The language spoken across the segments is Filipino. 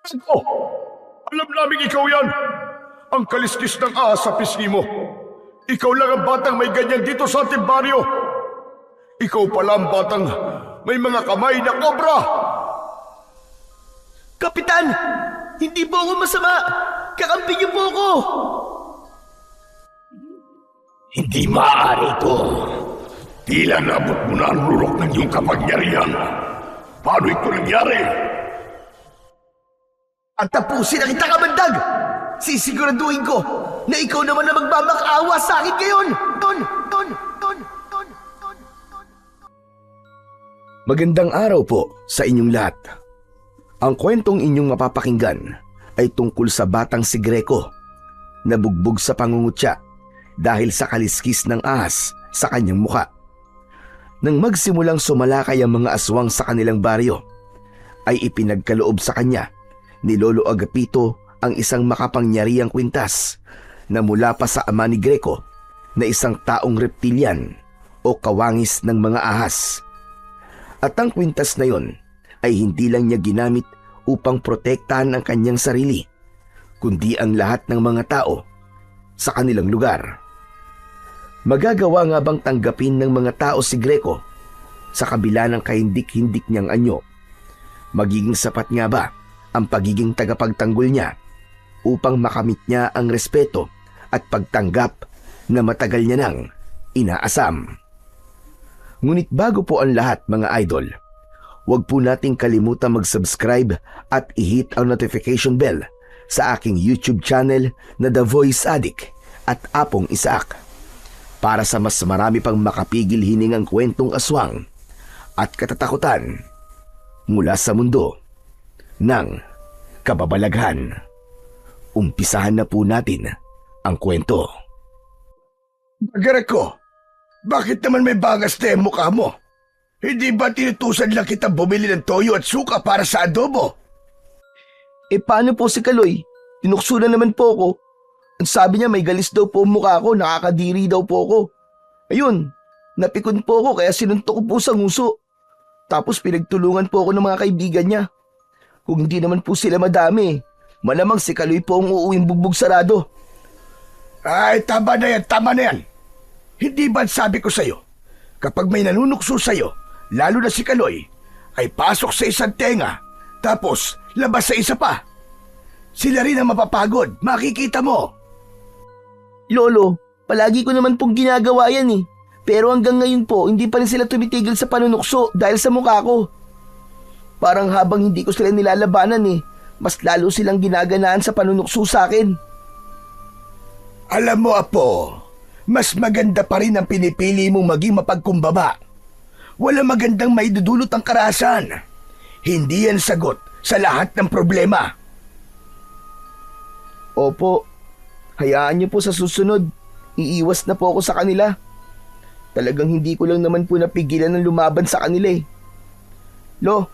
Oh, alam namin ikaw yan. Ang kaliskis ng ahas sa pisngi mo. Ikaw lang ang batang may ganyan dito sa ating baryo. Ikaw pala ang batang may mga kamay na kobra. Kapitan! Hindi po ako masama! Kakampi niyo po ako! Hindi maaari ito. Tila nabot mo na ang lulok ng iyong kapangyarihan. Paano ito nangyari? At tapusin na kita, kamandag! Sisiguraduhin ko na ikaw naman na magmamakaawa sa akin ngayon! Ton! Magandang araw po sa inyong lahat. Ang kwentong inyong mapapakinggan ay tungkol sa batang si Greco na bugbog sa pangungutya dahil sa kaliskis ng ahas sa kanyang muka. Nang magsimulang sumalakay ang mga aswang sa kanilang baryo, ay ipinagkaloob sa kanya ni Lolo Agapito ang isang makapangyarihang kwintas na mula pa sa ama ni Greco na isang taong reptilian o kawangis ng mga ahas. At ang kwintas na yon ay hindi lang niya ginamit upang protektahan ang kanyang sarili, kundi ang lahat ng mga tao sa kanilang lugar. Magagawa nga bang tanggapin ng mga tao si Greco sa kabila ng kahindik-hindik niyang anyo? Magiging sapat nga ba ang pagiging tagapagtanggol niya upang makamit niya ang respeto at pagtanggap na matagal niya nang inaasam? Ngunit bago po ang lahat, mga idol, huwag po nating kalimutan mag-subscribe at i-hit ang notification bell sa aking YouTube channel na The Voice Addict at Apong Isaac para sa mas marami pang makapigil hiningang kwentong aswang at katatakutan mula sa mundo ng kababalaghan. Umpisahan na po natin ang kwento. Greco, bakit naman may bagas na yung mukha mo? Hindi ba tinutusan lang kita bumili ng toyo at suka para sa adobo? Paano po si Kaloy? Tinukso na naman po ako. Ang sabi niya may galis daw po ang mukha ko, nakakadiri daw po ako. Ayun, napikon po ako kaya sinuntok ko po sa nguso. Tapos pinagtulungan po ako ng mga kaibigan niya. Kung hindi naman po sila madami, malamang si Kaloy po ang uuwing bugbog sarado. Ay, tama na yan. Hindi ba sabi ko sa'yo, kapag may nanunukso sa'yo, lalo na si Kaloy, ay pasok sa isang tenga, tapos labas sa isa pa. Sila rin ang mapapagod, makikita mo. Lolo, palagi ko naman pong ginagawa yan eh. Pero hanggang ngayon po, hindi pa rin sila tumitigil sa panunukso dahil sa mukha ko. Parang habang hindi ko sila nilalabanan eh, mas lalo silang ginaganaan sa panunukso sa akin. Alam mo, Apo, mas maganda pa rin ang pinipili mong maging mapagkumbaba. Wala magandang maidudulot ang karahasan. Hindi yan sagot sa lahat ng problema. Opo, hayaan niyo po sa susunod. Iiwas na po ako sa kanila. Talagang hindi ko lang naman po napigilan ng lumaban sa kanila eh. Lo,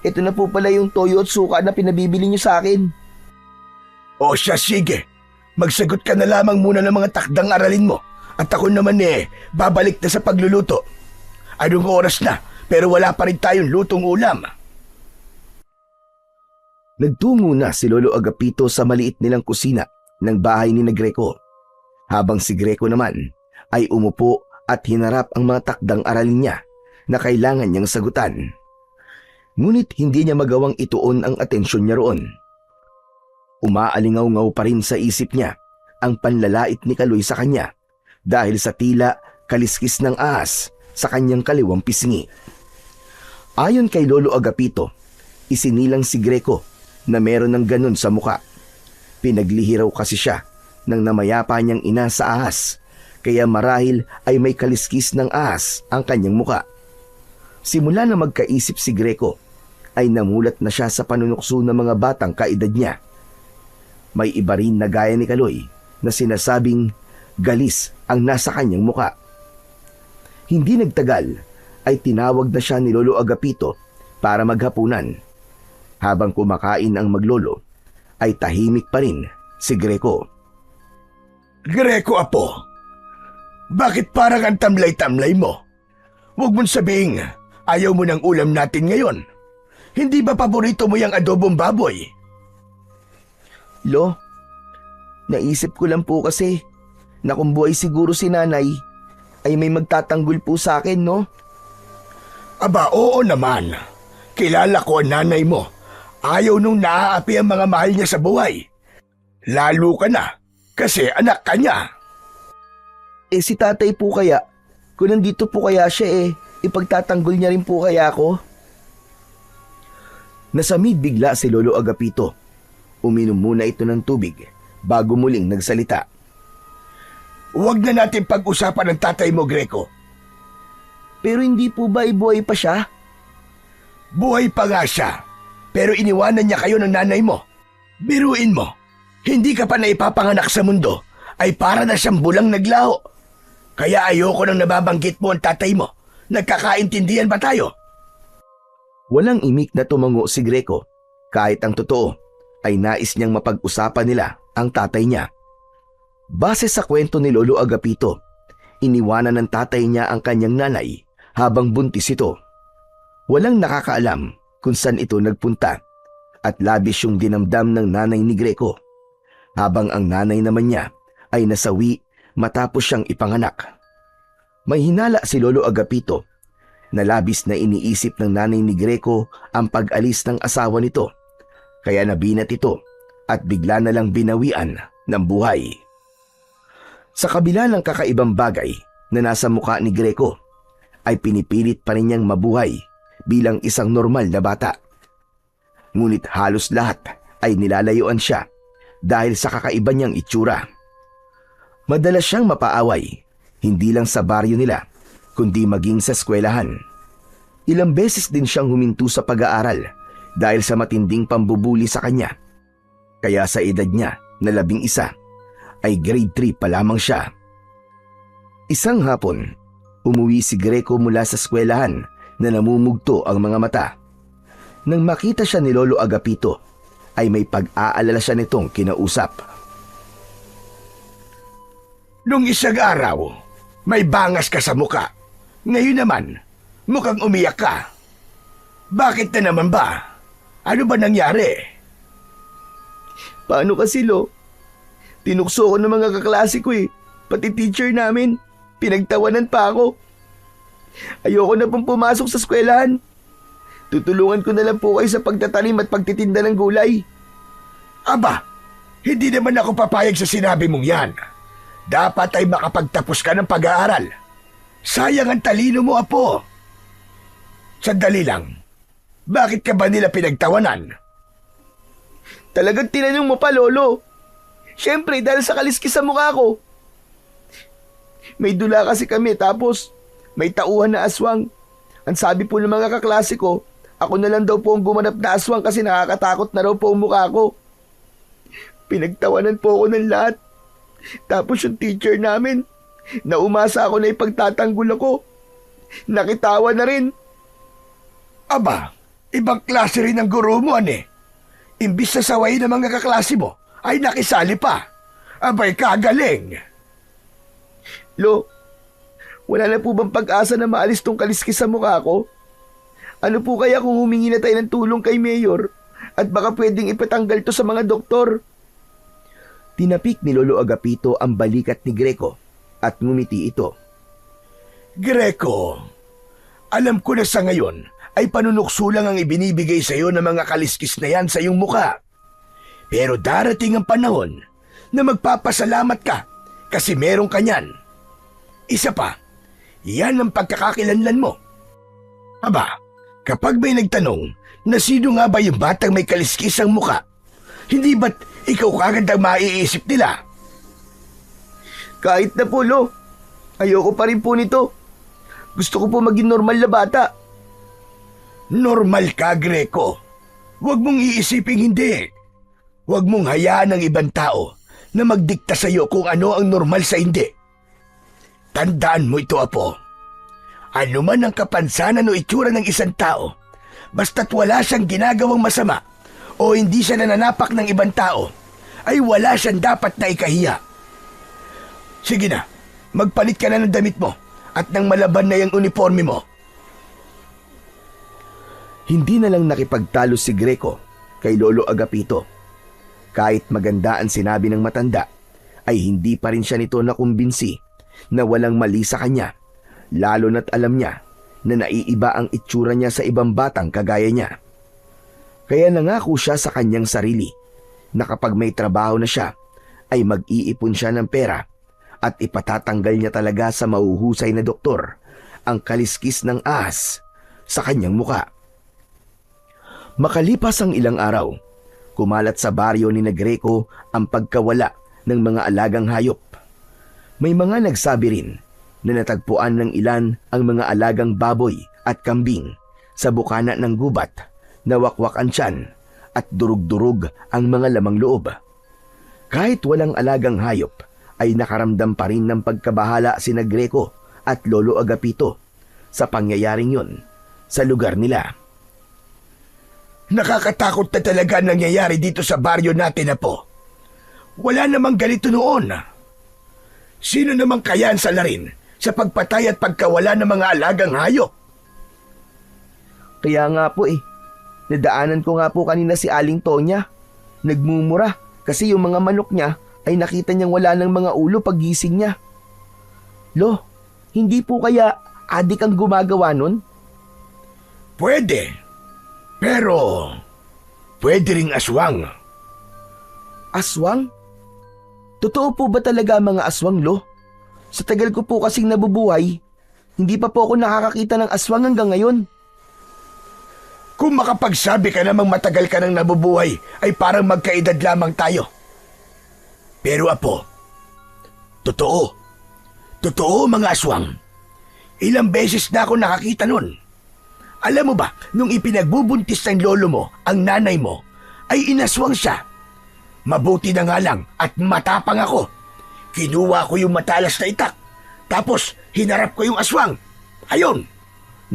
ito na po pala yung toyo at suka na pinabibili niyo sa akin. O siya, sige. Magsagot ka na lamang muna ng mga takdang aralin mo. At ako naman babalik na sa pagluluto. Anong oras na, pero wala pa rin tayong lutong ulam. Nagtungo na si Lolo Agapito sa maliit nilang kusina ng bahay ni Greco, habang si Greco naman ay umupo at hinarap ang mga takdang aralin niya na kailangan niyang sagutan. Ngunit hindi niya magawang ituon ang atensyon niya roon. Umaalingaw-ngaw pa rin sa isip niya ang panlalait ni Kaloy sa kanya dahil sa tila kaliskis ng ahas sa kanyang kaliwang pisngi. Ayon kay Lolo Agapito, isinilang si Greco na meron ng ganun sa muka. Pinaglihiraw kasi siya ng namayapa niyang ina sa ahas, kaya marahil ay may kaliskis ng ahas ang kanyang muka. Simula na magkaisip si Greco, ay namulat na siya sa panunukso ng mga batang kaedad niya. May iba rin na gaya ni Kaloy na sinasabing galis ang nasa kanyang muka. Hindi nagtagal ay tinawag na siya ni Lolo Agapito para maghapunan. Habang kumakain ang maglolo, ay tahimik pa rin si Greco. Greco, Apo, bakit parang ang tamlay-tamlay mo? Huwag mong sabihing ayaw mo ng ulam natin ngayon. Hindi ba paborito mo yung adobong baboy? Lo, naisip ko lang po kasi na kung buhay siguro si nanay, ay may magtatanggol po sa akin, no? Aba, oo naman. Kilala ko ang nanay mo. Ayaw nung naaapi ang mga mahal niya sa buhay. Lalo ka na, kasi anak ka niya. Eh si tatay po kaya, kung nandito po kaya siya ipagtatanggol niya rin po kaya ako? Nasamid bigla si Lolo Agapito. Uminom muna ito ng tubig bago muling nagsalita. Huwag na natin pag-usapan ng tatay mo, Greco. Pero hindi po ba buhay pa siya? Buhay pa nga siya, pero iniwanan niya kayo ng nanay mo. Biruin mo, hindi ka pa naipapanganak sa mundo, ay para na siyang bulang naglaho. Kaya ayoko nang nababanggit mo ang tatay mo. Nagkakaintindihan ba tayo? Walang imik na tumango si Greco. Kahit ang totoo, ay nais niyang mapag-usapan nila ang tatay niya. Base sa kwento ni Lolo Agapito, iniwanan ng tatay niya ang kanyang nanay habang buntis ito. Walang nakakaalam kung saan ito nagpunta at labis yung dinamdam ng nanay ni Greco, habang ang nanay naman niya ay nasawi matapos siyang ipanganak. May hinala si Lolo Agapito na labis na iniisip ng nanay ni Greco ang pag-alis ng asawa nito, kaya nabinat ito at bigla na lang binawian ng buhay. Sa kabila ng kakaibang bagay na nasa mukha ni Greco, ay pinipilit pa rin niyang mabuhay bilang isang normal na bata. Ngunit halos lahat ay nilalayuan siya dahil sa kakaiba niyang itsura. Madalas siyang mapaaway, hindi lang sa baryo nila, kundi maging sa eskwelahan. Ilang beses din siyang huminto sa pag-aaral dahil sa matinding pambubuli sa kanya. Kaya sa edad niya na 11, ay grade 3 pa lamang siya. Isang hapon, umuwi si Greco mula sa eskwelahan na namumugto ang mga mata. Nang makita siya ni Lolo Agapito, ay may pag-aalala siya nitong kinausap. Nung isang araw, may bangas ka sa muka. Ngayon naman, mukhang umiyak ka. Bakit na naman ba? Ano ba nangyari? Paano kasi, Lo? Tinukso ko ng mga kaklase ko pati teacher namin. Pinagtawanan pa ako. Ayoko na pong pumasok sa eskwelahan. Tutulungan ko na lang po kayo sa pagtatanim at pagtitinda ng gulay. Aba, hindi naman ako papayag sa sinabi mong yan. Dapat ay makapagtapos ka ng pag-aaral. Sayang ang talino mo, apo. Sandali lang. Bakit ka ba nila pinagtawanan? Talagang tinanong mo pa, Lolo. Siyempre, dahil sa kaliskis sa mukha ko. May dula kasi kami tapos may tauhan na aswang. Ang sabi po ng mga kaklase ko, ako na lang daw po ang gumanap na aswang kasi nakakatakot na raw po ang mukha ko. Pinagtawanan po ako ng lahat. Tapos yung teacher namin, na umasa ako na ipagtatanggol ako, nakitawa na rin. Aba, ibang klase rin ang guro mo, ane. Imbis na sawayin ng mga kaklase mo, ay nakisali pa. Abay, kagaling. Lo, wala na po bang pag-asa na maalis tong kaliskis sa mukha ko? Ano po kaya kung humingi na tayo ng tulong kay Mayor at baka pwedeng ipatanggal to sa mga doktor? Tinapik ni Lolo Agapito ang balikat ni Greco at ngumiti ito. Greco, alam ko na sa ngayon ay panunukso lang ang ibinibigay sa iyo ng mga kaliskis na yan sa iyong mukha. Pero darating ang panahon na magpapasalamat ka kasi meron ka niyan. Isa pa, yan ang pagkakakilanlan mo. Aba, kapag may nagtanong na sino nga ba yung batang may kaliskis ang mukha, hindi ba't ikaw kagad ang maiisip nila? Kahit na po, Lo. Ayoko pa rin po nito. Gusto ko po maging normal na bata. Normal ka, Greco. Huwag mong iisiping hindi. Huwag mong hayaan ng ibang tao na magdikta sa iyo kung ano ang normal sa hindi. Tandaan mo ito, apo. Ano man ang kapansanan o itsura ng isang tao, basta't wala siyang ginagawang masama o hindi siya nananapak ng ibang tao, ay wala siyang dapat na ikahiya. Sige na, magpalit ka na ng damit mo at ng malaban na yung uniforme mo. Hindi na lang nakipagtalo si Greco kay Lolo Agapito. Kahit maganda ang sinabi ng matanda, ay hindi pa rin siya nito nakumbinsi na walang mali sa kanya, lalo na't alam niya na naiiba ang itsura niya sa ibang batang kagaya niya. Kaya nangako siya sa kanyang sarili na kapag may trabaho na siya, ay mag-iipon siya ng pera at ipatatanggal niya talaga sa mahuhusay na doktor ang kaliskis ng ahas sa kanyang muka. Makalipas ang ilang araw, kumalat sa baryo ni Greco ang pagkawala ng mga alagang hayop. May mga nagsabi rin na natagpuan ng ilan ang mga alagang baboy at kambing sa bukana ng gubat na wakwak ang tiyan at durug-durug ang mga lamang loob. Kahit walang alagang hayop, ay nakaramdam pa rin ng pagkabahala si Greco at Lolo Agapito sa pangyayaring yun sa lugar nila. Nakakatakot na talaga ang nangyayari dito sa baryo natin, Apo. Wala namang ganito noon. Sino namang kaya ang salarin sa pagpatay at pagkawala ng mga alagang hayop? Kaya nga po nadaanan ko nga po kanina si Aling Tonya. Nagmumura kasi yung mga manok niya ay nakita niyang wala ng mga ulo paggising niya. Lo, hindi po kaya adik ang gumagawa nun? Pwede. Pero, pwede ring aswang. Aswang? Totoo po ba talaga ang mga aswang, Lo? Sa tagal ko po kasing nabubuhay, hindi pa po ako nakakakita ng aswang hanggang ngayon. Kung makapagsabi ka namang matagal ka nang nabubuhay, ay parang magkaedad lamang tayo. Pero Apo, totoo. Totoo mga aswang. Ilang beses na ako nakakita nun. Alam mo ba, nung ipinagbubuntis ng lolo mo, ang nanay mo, ay inaswang siya. Mabuti na nga lang at matapang ako. Kinuha ko yung matalas na itak. Tapos hinarap ko yung aswang. Ayun,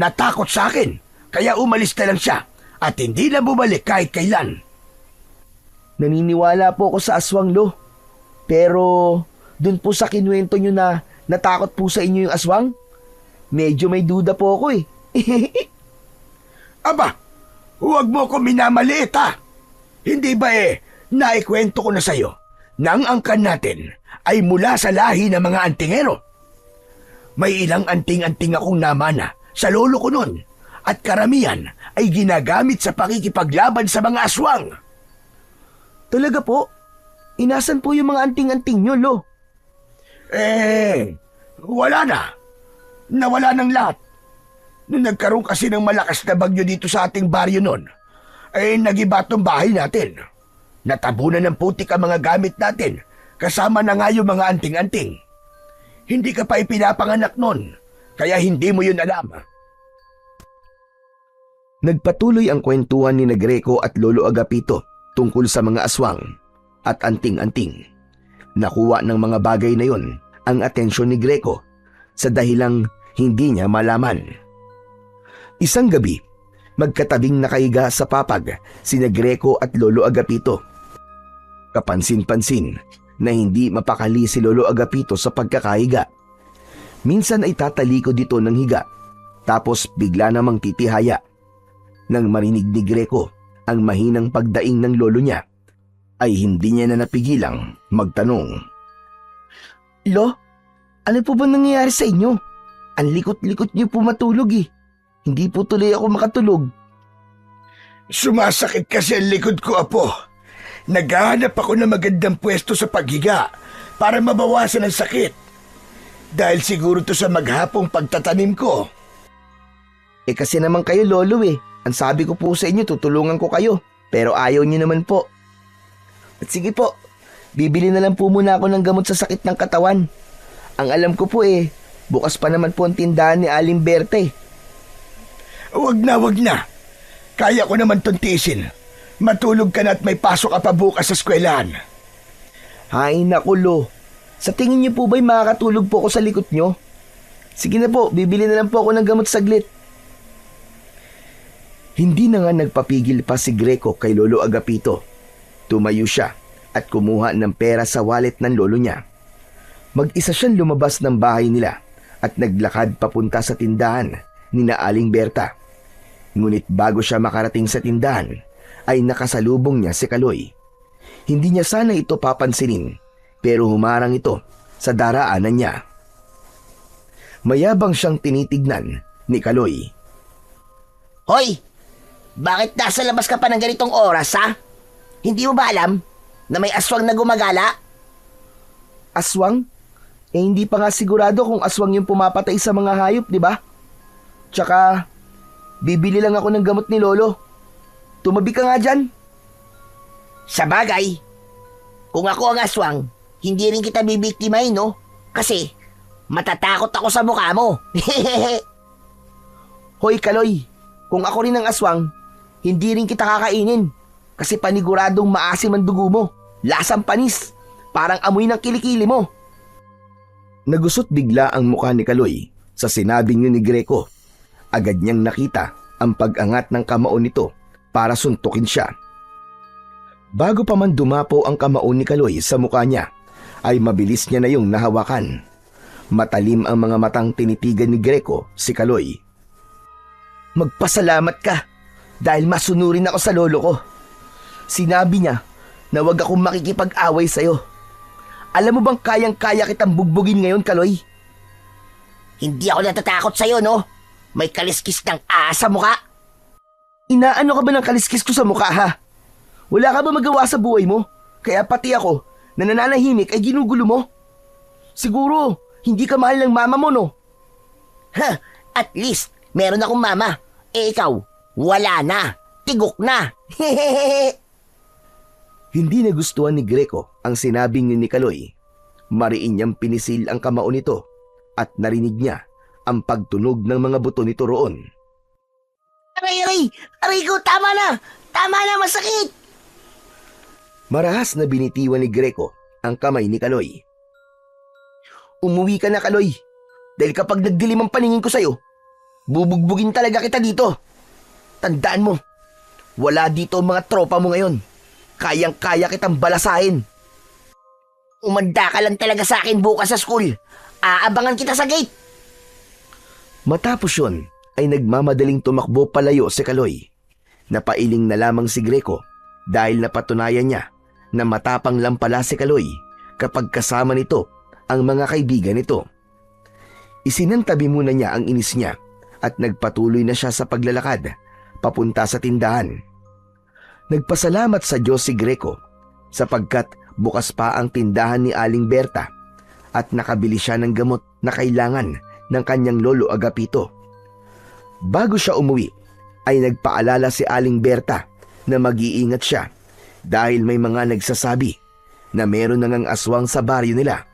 natakot sa akin. Kaya umalis na lang siya at hindi na bumalik kahit kailan. Naniniwala po ako sa aswang, Lo. Pero dun po sa kinuwento nyo na natakot po sa inyo yung aswang, medyo may duda po ako Aba, huwag mo ko minamaliit ha. Hindi ba naikwento ko na sa'yo na ang angkan natin ay mula sa lahi ng mga antingero. May ilang anting-anting akong namana sa lolo ko nun at karamihan ay ginagamit sa pakikipaglaban sa mga aswang. Talaga po? Inasan po yung mga anting-anting nyo, Lo? Wala na. Nawala ng lahat. Nung nagkaroon kasi ng malakas na bagyo dito sa ating baryo nun, nagiba tong bahay natin. Natabunan ng putik ang mga gamit natin, kasama na nga yung mga anting-anting. Hindi ka pa ipinapanganak nun, kaya hindi mo yun alam. Nagpatuloy ang kwentuhan ni Greco at Lolo Agapito tungkol sa mga aswang at anting-anting. Nakuha ng mga bagay na yon ang atensyon ni Greco sa dahilang hindi niya malaman. Isang gabi, magkatabing nakahiga sa papag sina Greco at Lolo Agapito. Kapansin-pansin na hindi mapakali si Lolo Agapito sa pagkakahiga. Minsan ay tatalikod dito ng higa, tapos bigla namang titihaya. Nang marinig ni Greco ang mahinang pagdaing ng lolo niya, ay hindi niya na napigilang magtanong. Lo, ano po ba nangyayari sa inyo? Ang likot-likot niyo po matulog Hindi po tuloy ako makatulog. Sumasakit kasi ang likod ko, Apo. Naghahanap ako ng magandang pwesto sa paghiga para mabawasan ang sakit. Dahil siguro to sa maghapong pagtatanim ko. Kasi naman kayo, Lolo Ang sabi ko po sa inyo, tutulungan ko kayo. Pero ayaw niyo naman po. At sige po, bibili na lang po muna ako ng gamot sa sakit ng katawan. Ang alam ko po bukas pa naman po ang tindahan ni Aling Berta Wag na. Kaya ko naman tong tiisin. Matulog ka na at may pasok ka pa bukas sa eskwelahan. Hay naku, Lo. Sa tingin niyo po ba'y makakatulog po ako sa likod niyo? Sige na po, bibili na lang po ako ng gamot saglit. Hindi na nga nagpapigil pa si Greco kay Lolo Agapito. Tumayo siya at kumuha ng pera sa wallet ng lolo niya. Mag-isa siyang lumabas ng bahay nila at naglakad papunta sa tindahan ni na Aling Berta. Ngunit bago siya makarating sa tindahan, ay nakasalubong niya si Kaloy. Hindi niya sana ito papansinin, pero humarang ito sa daraanan niya. Mayabang siyang tinitignan ni Kaloy. Hoy! Bakit nasa labas ka pa ng ganitong oras, ha? Hindi mo ba alam na may aswang na gumagala? Aswang? Eh hindi pa nga sigurado kung aswang yung pumapatay sa mga hayop, di ba? Tsaka, bibili lang ako ng gamot ni Lolo. Tumabi ka nga dyan. Sa bagay, kung ako ang aswang, hindi rin kita bibiktimahin, no? Kasi, matatakot ako sa mukha mo. Hoy Kaloy, kung ako rin ang aswang, hindi rin kita kakainin. Kasi paniguradong maasim ang dugo mo. Lasang panis. Parang amoy ng kilikili mo. Nagusot bigla ang mukha ni Kaloy sa sinabing yun ni Greco. Agad niyang nakita ang pag-angat ng kamao nito para suntukin siya. Bago pa man dumapo ang kamao ni Kaloy sa mukha niya, ay mabilis niya na yung nahawakan. Matalim ang mga matang tinitigan ni Greco si Kaloy. Magpasalamat ka dahil masunurin ako sa lolo ko. Sinabi niya na wag akong makikipag-away sa'yo. Alam mo bang kayang-kaya kitang bugbugin ngayon, Kaloy? Hindi ako natatakot sa'yo, no? May kaliskis ng asa mukha. Inaano ka ba ng kaliskis ko sa mukha, ha? Wala ka ba magawa sa buhay mo? Kaya pati ako, na nananahimik ay ginugulo mo? Siguro, hindi ka mahal ng mama mo, no? Ha, at least, meron akong mama. Eh ikaw, wala na. Tigok na. Hindi nagustuhan ni Greco ang sinabing yun ni Kaloy. Mariin niyang pinisil ang kamao nito at narinig niya ang pagtunog ng mga buto nito roon. Aray! Aray ko, tama na! Tama na, masakit! Marahas na binitiwan ni Greco ang kamay ni Kaloy. Umuwi ka na, Kaloy. Dahil kapag nagdilim ang paningin ko sa'yo, bubugbugin talaga kita dito. Tandaan mo, wala dito ang mga tropa mo ngayon. Kayang-kaya kitang balasahin. Umanda ka lang talaga sa akin bukas sa school. Aabangan kita sa gate. Matapos yun, ay nagmamadaling tumakbo palayo si Kaloy. Napailing na lamang si Greco dahil napatunayan niya na matapang lang pala si Kaloy kapag kasama nito ang mga kaibigan nito. Isinantabi muna niya ang inis niya at nagpatuloy na siya sa paglalakad papunta sa tindahan. Nagpasalamat sa Diyos si Greco sapagkat bukas pa ang tindahan ni Aling Berta at nakabili siya ng gamot na kailangan ng kanyang lolo Agapito. Bago siya umuwi, ay nagpaalala si Aling Berta na mag-iingat siya dahil may mga nagsasabi na meron nang aswang sa baryo nila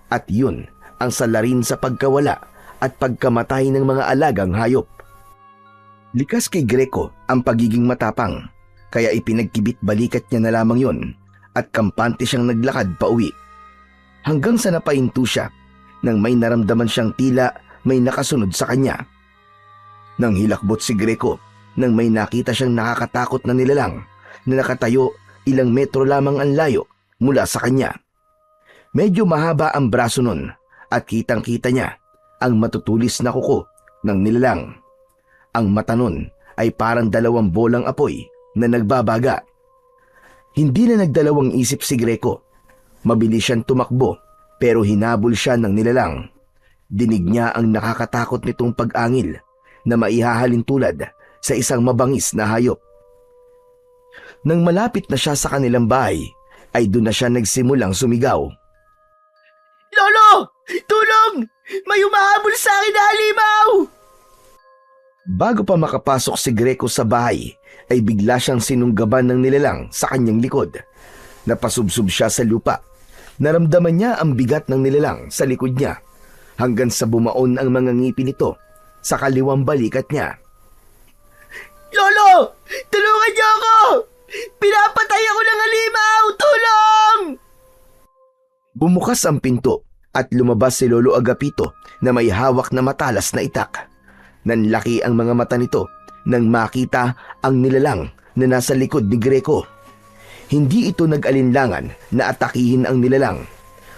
at yun ang salarin sa pagkawala at pagkamatay ng mga alagang hayop. Likas kay Greco ang pagiging matapang, kaya ipinagkibit balikat niya na lamang yon at kampante siyang naglakad pa uwi. Hanggang sa napahinto siya nang may naramdaman siyang tila may nakasunod sa kanya. Nang hilakbot si Greco nang may nakita siyang nakakatakot na nilalang na nakatayo ilang metro lamang ang layo mula sa kanya. Medyo mahaba ang braso nun at kitang-kita niya ang matutulis na kuko ng nilalang. Ang mata nun ay parang 2 bolang apoy na nagbabaga. Hindi na nagdalawang isip si Greco. Mabilis siyang tumakbo pero hinabol siya ng nilalang. Dinig niya ang nakakatakot nitong pag-angil na maihahalin tulad sa isang mabangis na hayop. Nang malapit na siya sa kanilang bahay, ay doon na siya nagsimulang sumigaw. Lolo! Tulong! May umahabol sa akin na halimaw! Bago pa makapasok si Greco sa bahay, ay bigla siyang sinunggaban ng nilalang sa kanyang likod. Napasubsob siya sa lupa. Naramdaman niya ang bigat ng nilalang sa likod niya hanggang sa bumaon ang mga ngipin nito sa kaliwang balikat niya. Lolo! Tulungan niyo ako! Pinapatay ako ng halimaw! Tulong! Bumukas ang pinto at lumabas si Lolo Agapito na may hawak na matalas na itak. Nanlaki ang mga mata nito nang makita ang nilalang na nasa likod ni Greco. Hindi ito nag-alinlangan na atakihin ang nilalang.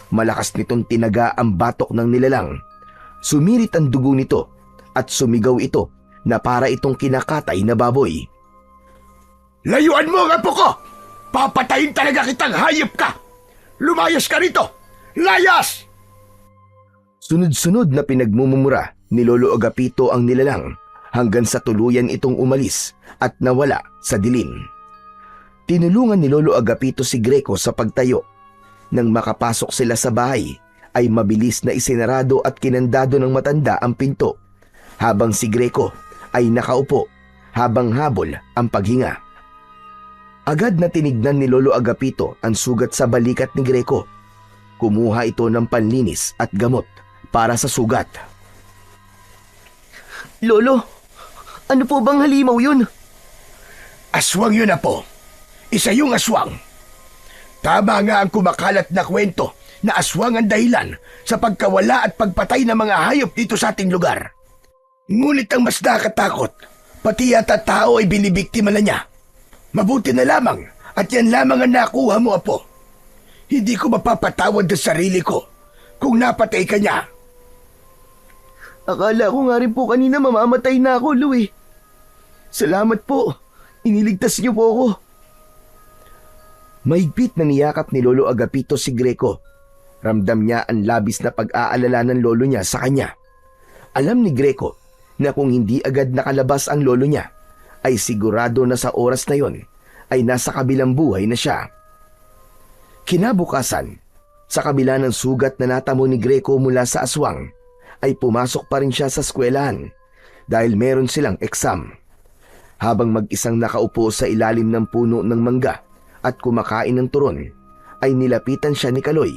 Malakas nitong tinaga ang batok ng nilalang. Sumirit ang dugo nito at sumigaw ito na para itong kinakatay na baboy. Layuan mo ang apo ko! Papatayin talaga kitang hayop ka! Lumayas ka rito! Layas! Sunod-sunod na pinagmumura ni Lolo Agapito ang nilalang hanggang sa tuluyan itong umalis at nawala sa dilim. Tinulungan ni Lolo Agapito si Greco sa pagtayo. Nang makapasok sila sa bahay, ay mabilis na isinarado at kinandado ng matanda ang pinto, habang si Greco ay nakaupo habang habol ang paghinga. Agad na tinignan ni Lolo Agapito ang sugat sa balikat ni Greco. Kumuha ito ng panlinis at gamot para sa sugat. Lolo, ano po bang halimaw yun? Aswang yun, Apo. Isa yung aswang. Tama nga ang kumakalat na kwento na aswang ang dahilan sa pagkawala at pagpatay ng mga hayop dito sa ating lugar. Ngunit ang mas nakakatakot, pati yata tao ay binibiktima na niya. Mabuti na lamang at yan lamang ang nakuha mo, Apo. Hindi ko mapapatawad sa sarili ko kung napatay ka niya. Akala ko nga rin po kanina mamamatay na ako, Louie. Salamat po. Iniligtas niyo po ako. Mahigpit na niyakap ni Lolo Agapito si Greco. Ramdam niya ang labis na pag-aalala ng lolo niya sa kanya. Alam ni Greco na kung hindi agad nakalabas ang lolo niya, ay sigurado na sa oras na yon ay nasa kabilang buhay na siya. Kinabukasan, sa kabila ng sugat na natamo ni Greco mula sa aswang, ay pumasok pa rin siya sa eskwelahan dahil meron silang eksam. Habang mag-isang nakaupo sa ilalim ng puno ng mangga at kumakain ng turon, ay nilapitan siya ni Kaloy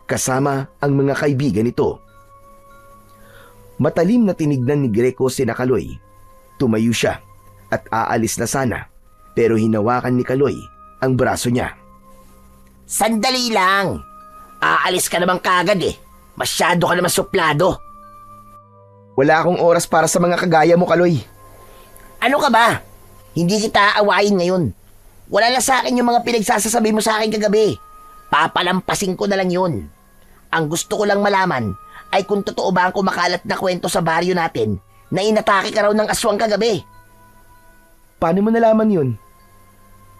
kasama ang mga kaibigan nito. Matalim na tinignan ni Greco si Kaloy. Tumayo siya at aalis na sana, pero hinawakan ni Kaloy ang braso niya. Sandali lang. Aalis ka naman kagad eh. Masyado ka naman suplado. Wala akong oras para sa mga kagaya mo, Kaloy. Ano ka ba? Hindi kita aawayin ngayon. Wala na sa akin yung mga pinagsasasabi mo sa akin kagabi. Papalampasin ko na lang yun. Ang gusto ko lang malaman ay kung totoo ba ang kumakalat na kwento sa baryo natin na inatake ka raw ng aswang kagabi. Paano mo nalaman yun?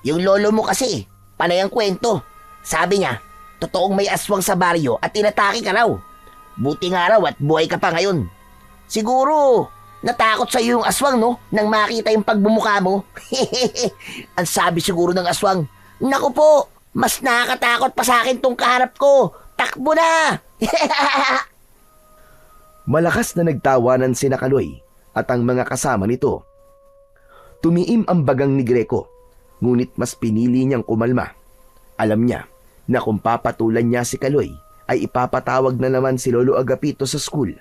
Yung lolo mo kasi, panay ang kwento. Sabi niya, totoong may aswang sa baryo at inatake ka raw. Buti nga raw at buhay ka pa ngayon. Siguro, natakot sa iyo yung aswang, no? Nang makita yung pagbumuka mo. Ang sabi siguro ng aswang, naku po, mas nakakatakot pa sa akin tong kaharap ko. Takbo na! Malakas na nagtawanan si Kaloy at ang mga kasama nito. Tumiim ang bagang ni Greco, ngunit mas pinili niyang kumalma. Alam niya na kung papatulan niya si Kaloy, ay ipapatawag na naman si Lolo Agapito sa school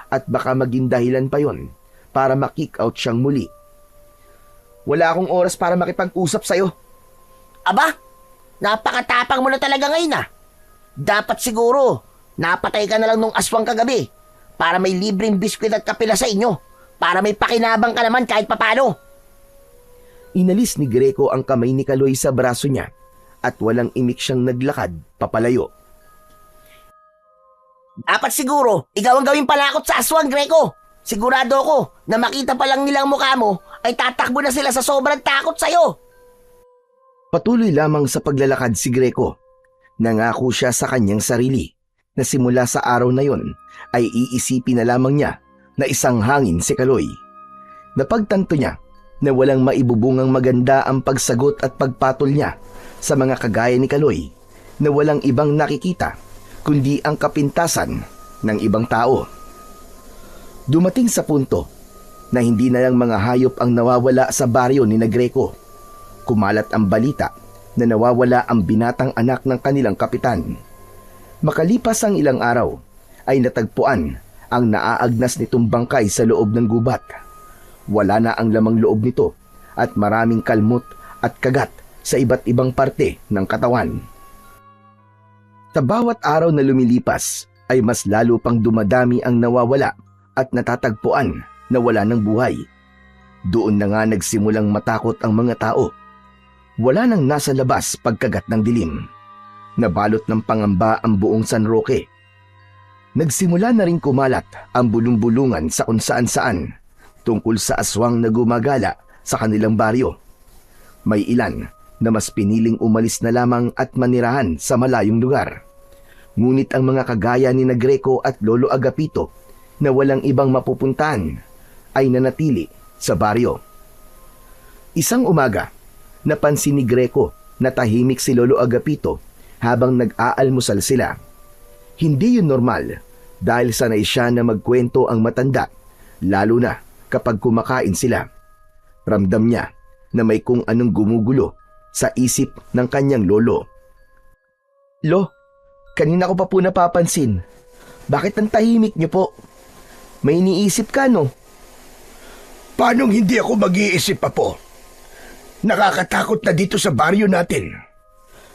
at baka maging dahilan pa yon para makick out siyang muli. Wala akong oras para makipag-usap sa'yo. Aba, napakatapang mo na talaga ngayon ah. Dapat siguro, napatay ka na lang nung aswang kagabi para may libreng biskwit at kapila sa inyo, para may pakinabang ka naman kahit papano. Inalis ni Greco ang kamay ni Kaloy sa braso niya at walang imik siyang naglakad papalayo. Dapat siguro, ikaw ang gawing palakot sa aswang, Greco. Sigurado ako na makita pa lang nilang mukha mo ay tatakbo na sila sa sobrang takot sa'yo. Patuloy lamang sa paglalakad si Greco. Nangako siya sa kanyang sarili na simula sa araw na yon ay iisipin na lamang niya na isang hangin si Kaloy. Napagtanto niya na walang maibubungang maganda ang pagsagot at pagpatol niya sa mga kagaya ni Kaloy na walang ibang nakikita kundi ang kapintasan ng ibang tao. Dumating sa punto na hindi na lang mga hayop ang nawawala sa baryo ni Greco. Kumalat ang balita na nawawala ang binatang anak ng kanilang kapitan. Makalipas ang ilang araw, ay natagpuan ang naaagnas nitong bangkay sa loob ng gubat. Wala na ang lamang loob nito at maraming kalmot at kagat sa iba't ibang parte ng katawan. Sa bawat araw na lumilipas ay mas lalo pang dumadami ang nawawala at natatagpuan na wala ng buhay. Doon na nga nagsimulang matakot ang mga tao. Wala nang nasa labas pagkagat ng dilim. Nabalot ng pangamba ang buong San Roque. Nagsimula na rin kumalat ang bulong-bulungan sa kung saan-saan tungkol sa aswang na gumagala sa kanilang baryo. May ilan na mas piniling umalis na lamang at manirahan sa malayong lugar. Ngunit ang mga kagaya ni Greco at Lolo Agapito na walang ibang mapupuntahan ay nanatili sa baryo. Isang umaga, napansin ni Greco na tahimik si Lolo Agapito habang nag-aalmusal sila. Hindi yun normal dahil sanay siya na magkwento ang matanda, lalo na kapag kumakain sila. Ramdam niya na may kung anong gumugulo sa isip ng kanyang lolo. Lo, kanina ko pa po napapansin. Bakit ang tahimik niyo po? May iniisip ka, no? Paanong hindi ako mag-iisip pa po? Nakakatakot na dito sa baryo natin.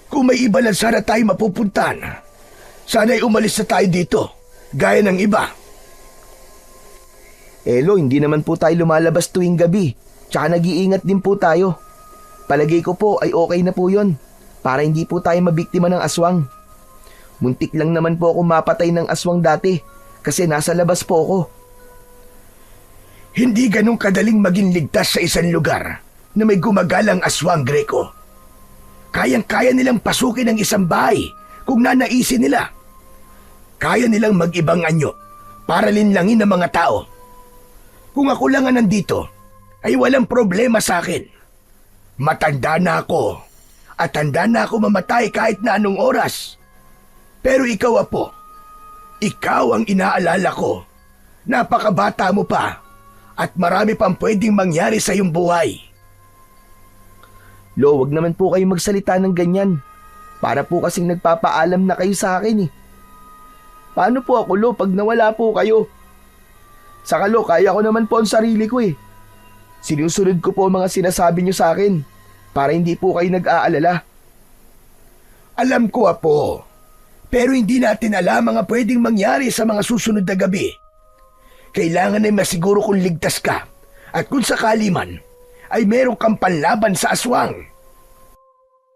Kung may iba lang sana tayo mapupuntahan, sana'y umalis na tayo dito, gaya ng iba. Lo, hindi naman po tayo lumalabas tuwing gabi. Tsaka nag-iingat din po tayo. Palagay ko po ay okay na po yun, para hindi po tayo mabiktima ng aswang. Muntik lang naman po ako mapatay ng aswang dati kasi nasa labas po ako. Hindi ganun kadaling maging ligtas sa isang lugar na may gumagalang aswang, Greco. Kayang-kaya nilang pasukin ang isang bahay kung nanaisin nila. Kaya nilang mag-ibang anyo para linlangin ang mga tao. Kung ako lang ang nandito, ay walang problema sa akin. Matanda na ako at handa na ako mamatay kahit na anong oras. Pero ikaw, Apo, ikaw ang inaalala ko. Napakabata mo pa at marami pang pwedeng mangyari sa iyong buhay. Lo, wag naman po kayo magsalita ng ganyan. Para po kasing nagpapaalam na kayo sa akin eh. Paano po ako, Lo, pag nawala po kayo? Saka, Lo, kaya ko naman po ang sarili ko eh. Sinusunod ko po ang mga sinasabi niyo sa akin para hindi po kayo nag-aalala. Alam ko, Apo. Pero hindi natin alam mga pwedeng mangyari sa mga susunod na gabi. Kailangan ay masiguro kung ligtas ka at kung sakali man ay meron kang panlaban sa aswang.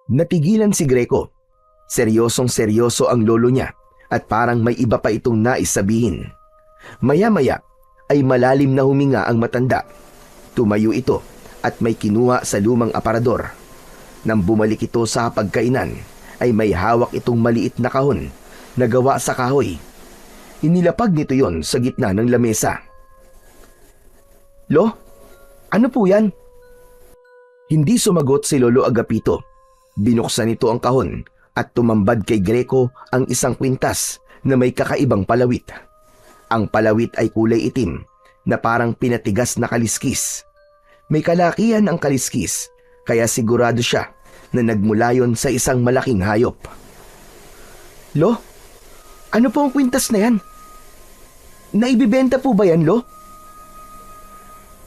Natigilan si Greco. Seryosong seryoso ang lolo niya at parang may iba pa itong nais sabihin. Maya-maya ay malalim na huminga ang matanda. Tumayo ito at may kinuha sa lumang aparador. Nang bumalik ito sa pagkainan, ay may hawak itong maliit na kahon na gawa sa kahoy. Inilapag nito yon sa gitna ng lamesa. Lo, ano po yan? Hindi sumagot si Lolo Agapito. Binuksan nito ang kahon at tumambad kay Greco ang isang kwintas na may kakaibang palawit. Ang palawit ay kulay itim na parang pinatigas na kaliskis. May kalakihan ang kaliskis kaya sigurado siya na nagmula yon sa isang malaking hayop. Lo, ano po ang kwintas na yan? Naibibenta po ba yan, Lo?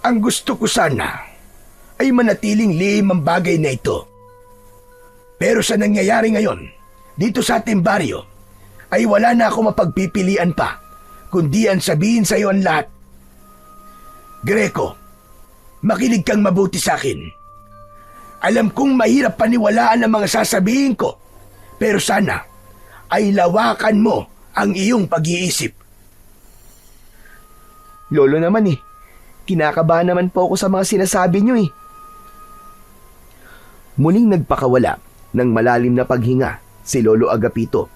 Ang gusto ko sana ay manatiling lihim ang bagay na ito. Pero sa nangyayari ngayon, dito sa ating baryo, ay wala na ako mapagpipilian pa, kundi ang sabihin sa iyo ang lahat. Greco, makinig kang mabuti sa akin. Alam kong mahirap paniwalaan ang mga sasabihin ko, pero sana ay lawakan mo ang iyong pag-iisip. Lolo naman eh, kinakabahan naman po ako sa mga sinasabi niyo eh. Muling nagpakawala ng malalim na paghinga si Lolo Agapito.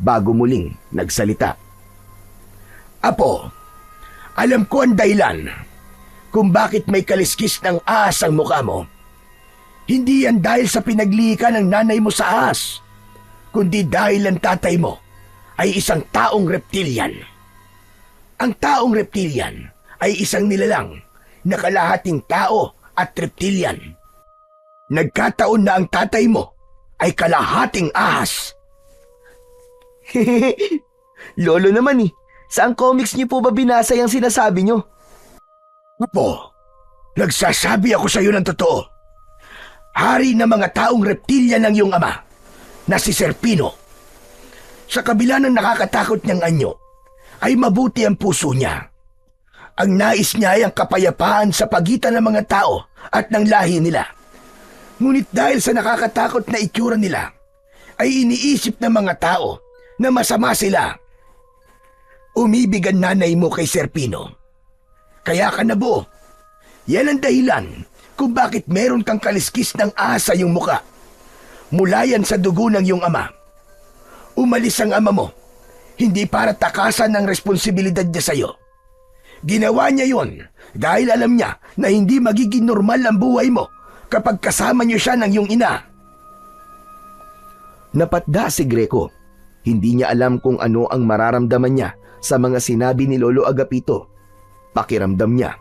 Bago muling nagsalita. Apo, alam ko ang dahilan kung bakit may kaliskis ng ahas ang mukha mo. Hindi yan dahil sa pinaglika ng nanay mo sa ahas, kundi dahil ang tatay mo ay isang taong reptilian. Ang taong reptilian ay isang nilalang na kalahating tao at reptilian. Nagkataon na ang tatay mo ay kalahating ahas. Lolo naman eh, saan comics niyo po ba binasa yung sinasabi niyo? Apo, nagsasabi ako sa iyo ng totoo. Hari ng mga taong reptilian ng iyong ama, na si Serpino. Sa kabila ng nakakatakot niyang anyo, ay mabuti ang puso niya. Ang nais niya ay ang kapayapaan sa pagitan ng mga tao at ng lahi nila. Ngunit dahil sa nakakatakot na itsura nila, ay iniisip ng mga tao na masama sila. Umibig ang nanay mo kay Serpino. Kaya ka nabuo. Yan ang dahilan kung bakit meron kang kaliskis ng ahas sa iyong muka. Mula yan sa dugo ng iyong ama. Umalis ang ama mo, hindi para takasan ng responsibilidad niya sa iyo. Ginawa niya yon dahil alam niya na hindi magiging normal ang buhay mo kapag kasama niyo siya ng iyong ina. Napatda si Greco. Hindi niya alam kung ano ang mararamdaman niya sa mga sinabi ni Lolo Agapito. Pakiramdam niya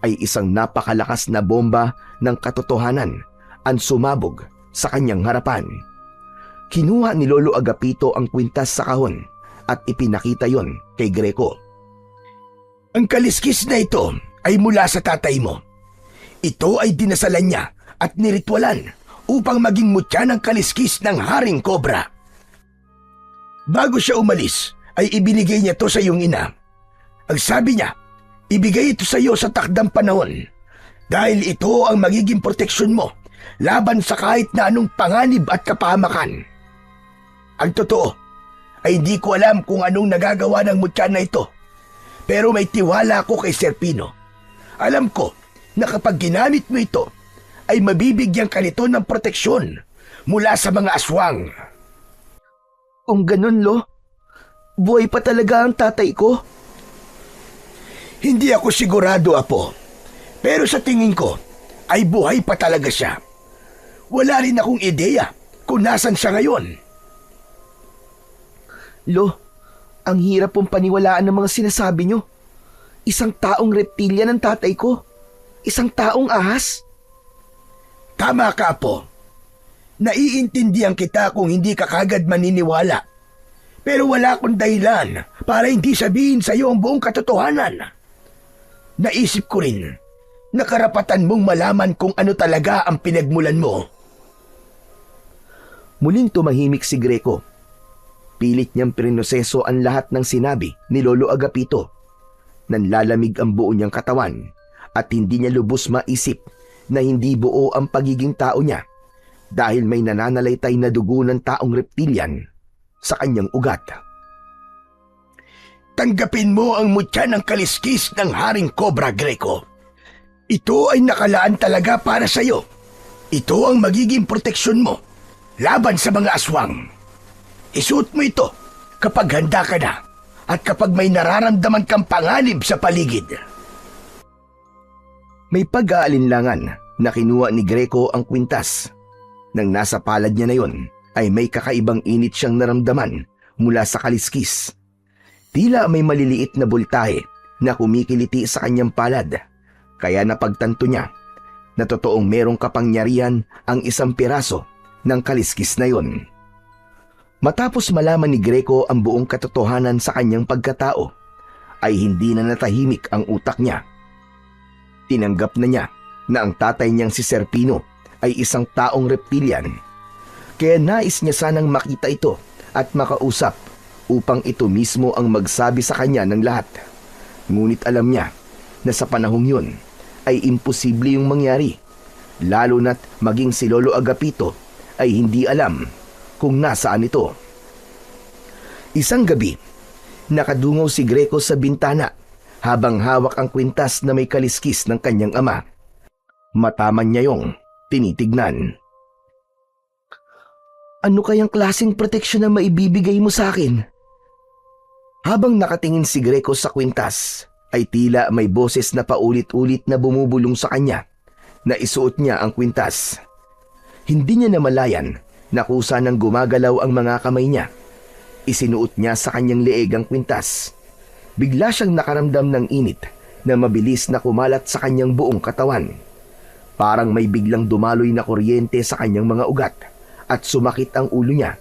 ay isang napakalakas na bomba ng katotohanan ang sumabog sa kanyang harapan. Kinuha ni Lolo Agapito ang kwintas sa kahon at ipinakita yon kay Greco. Ang kaliskis na ito ay mula sa tatay mo. Ito ay dinasalan niya at niritwalan upang maging mutya ng kaliskis ng Haring Cobra. Bago siya umalis, ay ibinigay niya to sa iyong ina. Ang sabi niya, ibigay ito sa iyo sa takdang panahon dahil ito ang magiging proteksyon mo laban sa kahit na anong panganib at kapahamakan. Ang totoo ay hindi ko alam kung anong nagagawa ng mutya na ito, pero may tiwala ako kay Serpino. Alam ko na kapag ginamit mo ito, ay mabibigyan ka nito ng proteksyon mula sa mga aswang. Kung ganun, Lo, buhay pa talaga ang tatay ko. Hindi ako sigurado, Apo. Pero sa tingin ko, ay buhay pa talaga siya. Wala rin akong ideya kung nasan siya ngayon. Lo, ang hirap pong paniwalaan ng mga sinasabi nyo. Isang taong reptilya ng tatay ko. Isang taong ahas. Tama ka, Apo. Naiintindihan kita kung hindi ka kagad maniniwala. Pero wala akong dahilan para hindi sabihin sa iyo ang buong katotohanan. Naisip ko rin na karapatan mong malaman kung ano talaga ang pinagmulan mo. Muling tumahimik si Greco. Pilit niyang prinoseso ang lahat ng sinabi ni Lolo Agapito. Nanlalamig ang buo niyang katawan at hindi niya lubos maisip na hindi buo ang pagiging tao niya dahil may nananalaytay na dugo ng taong reptilian sa kanyang ugat. Tanggapin mo ang mutya ng kaliskis ng Haring Cobra, Greco. Ito ay nakalaan talaga para sa iyo. Ito ang magiging proteksyon mo laban sa mga aswang. Isuot mo ito kapag handa ka na at kapag may nararamdaman kang panganib sa paligid. May pag-aalinlangan na kinuha ni Greco ang kwintas. Nang nasa palad niya na yon, ay may kakaibang init siyang naramdaman mula sa kaliskis. Tila may maliliit na bultahe na kumikiliti sa kanyang palad, kaya napagtanto niya na totoong merong kapangyarihan ang isang piraso ng kaliskis na yon. Matapos malaman ni Greco ang buong katotohanan sa kanyang pagkatao, ay hindi na natahimik ang utak niya. Tinanggap na niya na ang tatay niyang si Serpino ay isang taong reptilian, kaya nais niya sanang makita ito at makausap upang ito mismo ang magsabi sa kanya ng lahat. Ngunit alam niya na sa panahong yun ay imposible yung mangyari, lalo na't maging si Lolo Agapito ay hindi alam kung nasaan ito. Isang gabi, nakadungaw si Greco sa bintana habang hawak ang kwintas na may kaliskis ng kanyang ama. Mataman niya yung tinitignan. Ano kayang klaseng proteksyon na maibibigay mo sa akin? Habang nakatingin si Greco sa kwintas, ay tila may boses na paulit-ulit na bumubulong sa kanya na isuot niya ang kwintas. Hindi niya namalayan na kusa nang gumagalaw ang mga kamay niya. Isinuot niya sa kanyang leeg ang kwintas. Bigla siyang nakaramdam ng init na mabilis na kumalat sa kanyang buong katawan. Parang may biglang dumaloy na kuryente sa kanyang mga ugat at sumakit ang ulo niya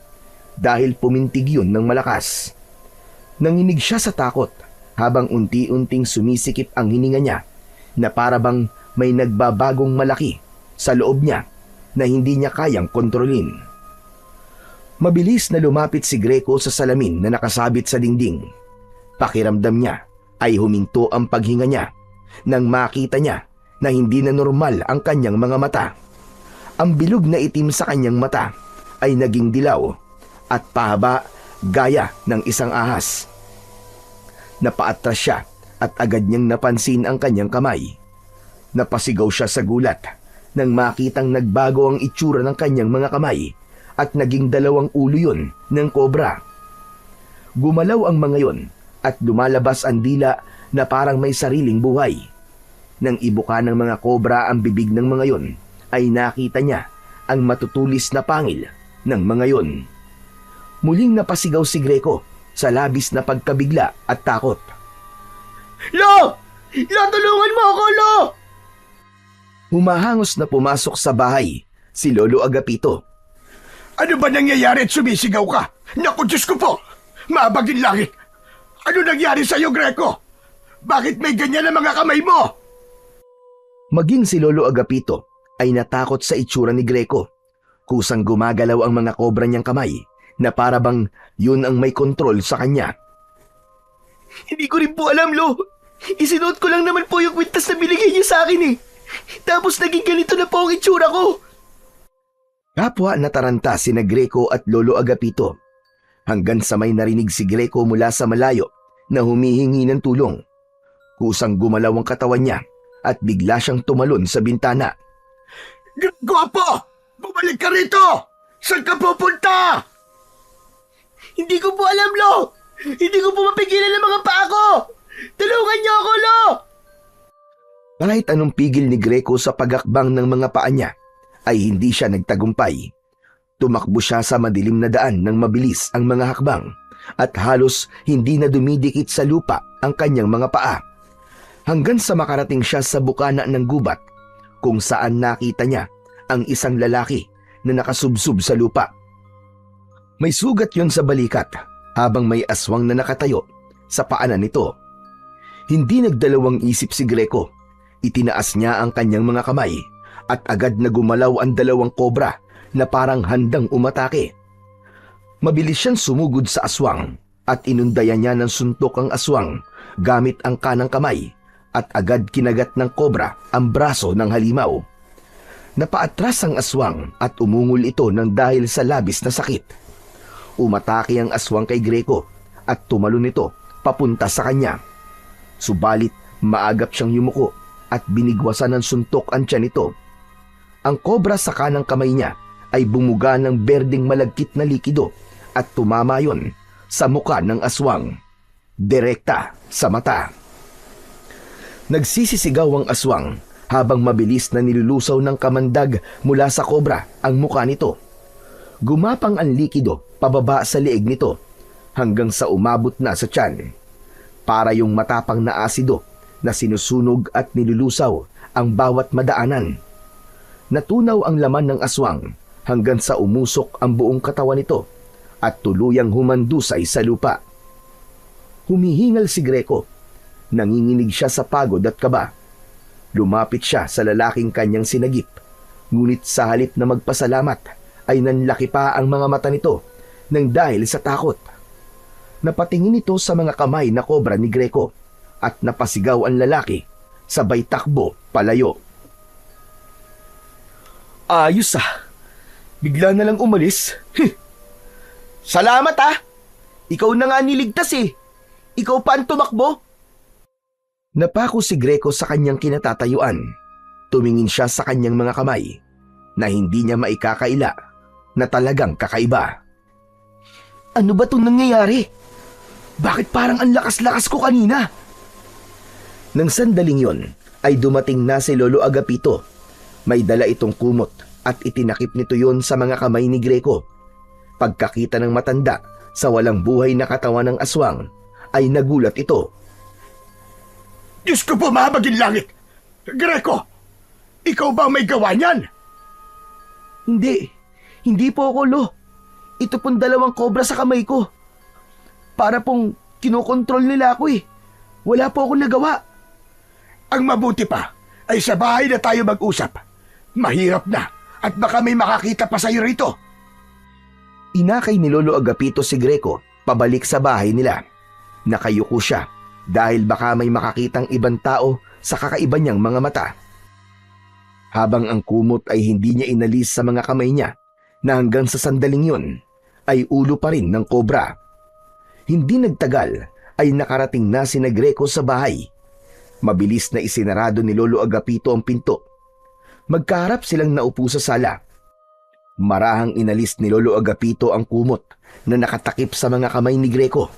dahil pumintig yun ng malakas. Nanginig siya sa takot habang unti-unting sumisikip ang hininga niya na parabang may nagbabagong malaki sa loob niya na hindi niya kayang kontrolin. Mabilis na lumapit si Greco sa salamin na nakasabit sa dingding. Pakiramdam niya ay huminto ang paghinga niya nang makita niya na hindi na normal ang kanyang mga mata. Ang bilog na itim sa kanyang mata ay naging dilaw at pahaba gaya ng isang ahas. Napaatras siya at agad niyang napansin ang kanyang kamay. Napasigaw siya sa gulat nang makitang nagbago ang itsura ng kanyang mga kamay at naging 2 ulo yun ng kobra. Gumalaw ang mga yon at lumalabas ang dila na parang may sariling buhay. Nang ibuka ng mga kobra ang bibig ng mga yon, ay nakita niya ang matutulis na pangil ng mga yon. Muling napasigaw si Greco sa labis na pagkabigla at takot. Lo! Lo, tulungan mo ako, Lo! Humahangos na pumasok sa bahay si Lolo Agapito. Ano ba nangyayari at sumisigaw ka? Naku, Diyos ko po! Maabagin langit! Ano nangyari sa'yo, Greco? Bakit may ganyan ang mga kamay mo? Maging si Lolo Agapito ay natakot sa itsura ni Greco. Kusang gumagalaw ang mga kobra niyang kamay na para bang yun ang may kontrol sa kanya. Hindi ko rin po alam, Lo. Isinuot ko lang naman po yung kwintas na binigay niyo sa akin eh. Tapos naging ganito na po ang itsura ko. Kapwa nataranta sina Greco at Lolo Agapito hanggang sa may narinig si Greco mula sa malayo na humihingi ng tulong. Kusang gumalaw ang katawan niya at bigla siyang tumalon sa bintana. Gwapo! Bumalik ka rito! Saan ka pupunta? Hindi ko po alam, Lo. Hindi ko po mapigilan ang mga paa ko. Tulungan niyo ako, Lo. Kahit anong pigil ni Greco sa pagakbang ng mga paa niya, ay hindi siya nagtagumpay. Tumakbo siya sa madilim na daan ng mabilis ang mga hakbang at halos hindi na dumidikit sa lupa ang kanyang mga paa. Hanggang sa makarating siya sa bukana ng gubat kung saan nakita niya ang isang lalaki na nakasubsob sa lupa. May sugat yon sa balikat habang may aswang na nakatayo sa paanan nito. Hindi nagdalawang isip si Greco. Itinaas niya ang kanyang mga kamay at agad na gumalaw ang 2 kobra na parang handang umatake. Mabilis siyang sumugod sa aswang at inundayan niya ng suntok ang aswang gamit ang kanang kamay at agad kinagat ng kobra ang braso ng halimaw. Napaatras ang aswang at umungol ito ng dahil sa labis na sakit. Umatake ang aswang kay Greco at tumalon ito papunta sa kanya. Subalit maagap siyang yumuko at binigwasan ng suntok ang tiyan nito. Ang kobra sa kanang kamay niya ay bumuga ng berdeng malagkit na likido at tumama yon sa muka ng aswang, direkta sa mata. Nagsisisigaw ang aswang habang mabilis na nilulusaw ng kamandag mula sa kobra ang muka nito. Gumapang ang likido pababa sa leeg nito hanggang sa umabot na sa tiyan. Para yung matapang na asido na sinusunog at nilulusaw ang bawat madaanan. Natunaw ang laman ng aswang hanggang sa umusok ang buong katawan nito at tuluyang humandusay sa lupa. Humihingal si Greco. Nanginginig siya sa pagod at kaba. Lumapit siya sa lalaking kanyang sinagip, ngunit sa halip na magpasalamat ay nanlaki pa ang mga mata nito nang dahil sa takot. Napatingin ito sa mga kamay na kobra ni Greco at napasigaw ang lalaki, sabay takbo palayo. Ayos ah. Bigla na lang umalis. Salamat ah. Ikaw na nga niligtas eh. Ikaw pa ang tumakbo. Napako si Greco sa kanyang kinatatayuan. Tumingin siya sa kanyang mga kamay na hindi niya maikakaila na talagang kakaiba. Ano ba itong nangyayari? Bakit parang ang lakas-lakas ko kanina? Nang sandaling yon ay dumating na si Lolo Agapito. May dala itong kumot at itinakip nito yon sa mga kamay ni Greco. Pagkakita ng matanda sa walang buhay na katawan ng aswang ay nagulat ito. Diyos ko po, mahabagin langit! Greco, ikaw ba ang may gawa niyan? Hindi po ako, Lo. Ito pong 2 kobra sa kamay ko. Para pong kinokontrol nila ako eh. Wala po akong nagawa. Ang mabuti pa ay sa bahay na tayo mag-usap. Mahirap na at baka may makakita pa sa'yo rito. Inakay ni Lolo Agapito si Greco pabalik sa bahay nila. Nakayuko siya dahil baka may makakitang ibang tao sa kakaiba niyang mga mata. Habang ang kumot ay hindi niya inalis sa mga kamay niya na hanggang sa sandaling yun ay ulo pa rin ng kobra. Hindi nagtagal ay nakarating na sina Greco sa bahay. Mabilis na isinarado ni Lolo Agapito ang pinto. Magkaharap silang naupo sa sala. Marahang inalis ni Lolo Agapito ang kumot na nakatakip sa mga kamay ni Greco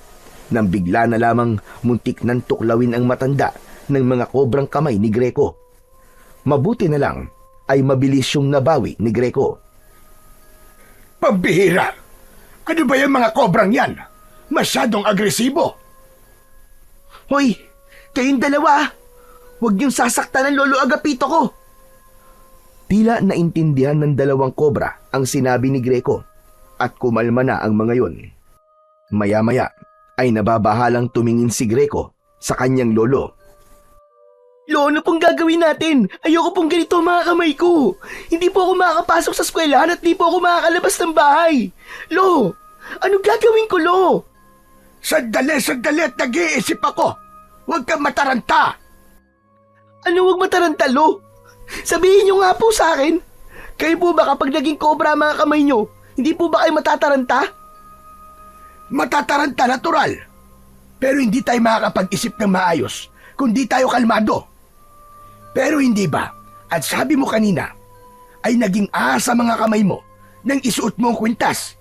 nang bigla na lamang muntik nang tuklawin ang matanda ng mga kobrang kamay ni Greco. Mabuti na lang ay mabilis yung nabawi ni Greco. Pambihira! Ano ba yung mga kobrang yan? Masyadong agresibo. Hoy, kayong dalawa! Huwag niyong sasaktan ng Lolo Agapito ko! Tila naintindihan ng dalawang kobra ang sinabi ni Greco at kumalma na ang mga yon. Maya-maya ay nababahalang tumingin si Greco sa kanyang lolo. Lo, ano pong gagawin natin? Ayoko pong ganito ang mga kamay ko. Hindi po ako makakapasok sa eskwelahan at di po ako makakalabas ng bahay. Lo, ano gagawin ko, Lo? Sandali at nag-iisip ako. Huwag kang mataranta. Ano wag mataranta, Lo? Sabihin niyo nga po sa akin. Kayo po ba kapag naging kobra ang mga kamay niyo, hindi po ba kayo matataranta? Matataranta natural. Pero hindi tayo makakapag-isip ng maayos kung di tayo kalmado. Pero hindi ba, at sabi mo kanina, ay naging ahas sa mga kamay mo nang isuot mo ang kwintas?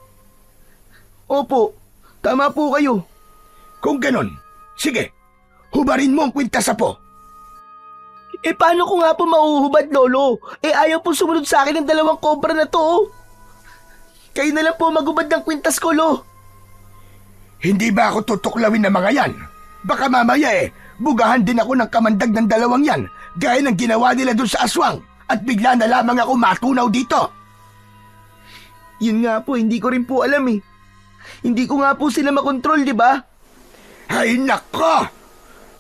Opo, tama po kayo. Kung ganon, sige, hubarin mo ang kwintas po. Paano ko nga po mauhubad, Lolo? Ayaw po sumunod sa akin ng dalawang kobra na to. Oh. Kayo na lang po magubad ng kwintas ko, Lo. Hindi ba ako tutuklawin ng mga yan? Baka mamaya bugahan din ako ng kamandag ng dalawang yan, gaya ng ginawa nila dun sa aswang, at bigla na lamang ako matunaw dito. Yun nga po, hindi ko rin po alam eh. Hindi ko nga po sila makontrol, di ba? Ay nako!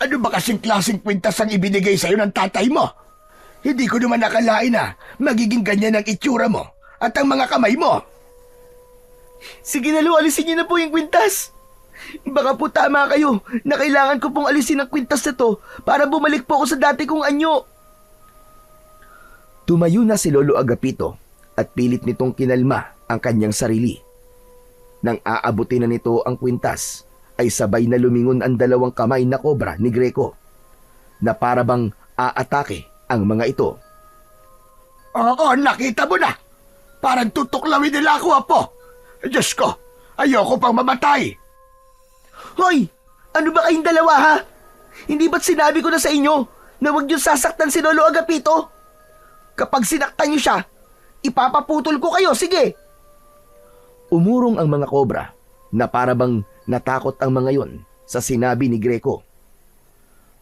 Ano ba kasing klaseng kwintas ang ibinigay sa'yo ng tatay mo? Hindi ko naman nakalain na magiging ganyan ang itsura mo at ang mga kamay mo. Sige na, Lo, alisin niyo na po yung kwintas. Baka po tama kayo na kailangan ko pong alisin ang kwintas na to para bumalik po ako sa dati kong anyo. Tumayo na si Lolo Agapito at pilit nitong kinalma ang kanyang sarili. Nang aabutin na nito ang kwintas, ay sabay na lumingon ang dalawang kamay na kobra ni Greco na para bang aatake ang mga ito. Oo, nakita mo na. Parang tutuklawin nila ako, Apo. Diyos ko, ayoko pang mamatay. Hoy! Ano ba kayong dalawa, ha? Hindi ba't sinabi ko na sa inyo na huwag niyo sasaktan si Lolo Agapito? Kapag sinaktan niyo siya, ipapaputol ko kayo, sige! Umurong ang mga kobra na para bang natakot ang mga yon sa sinabi ni Greco.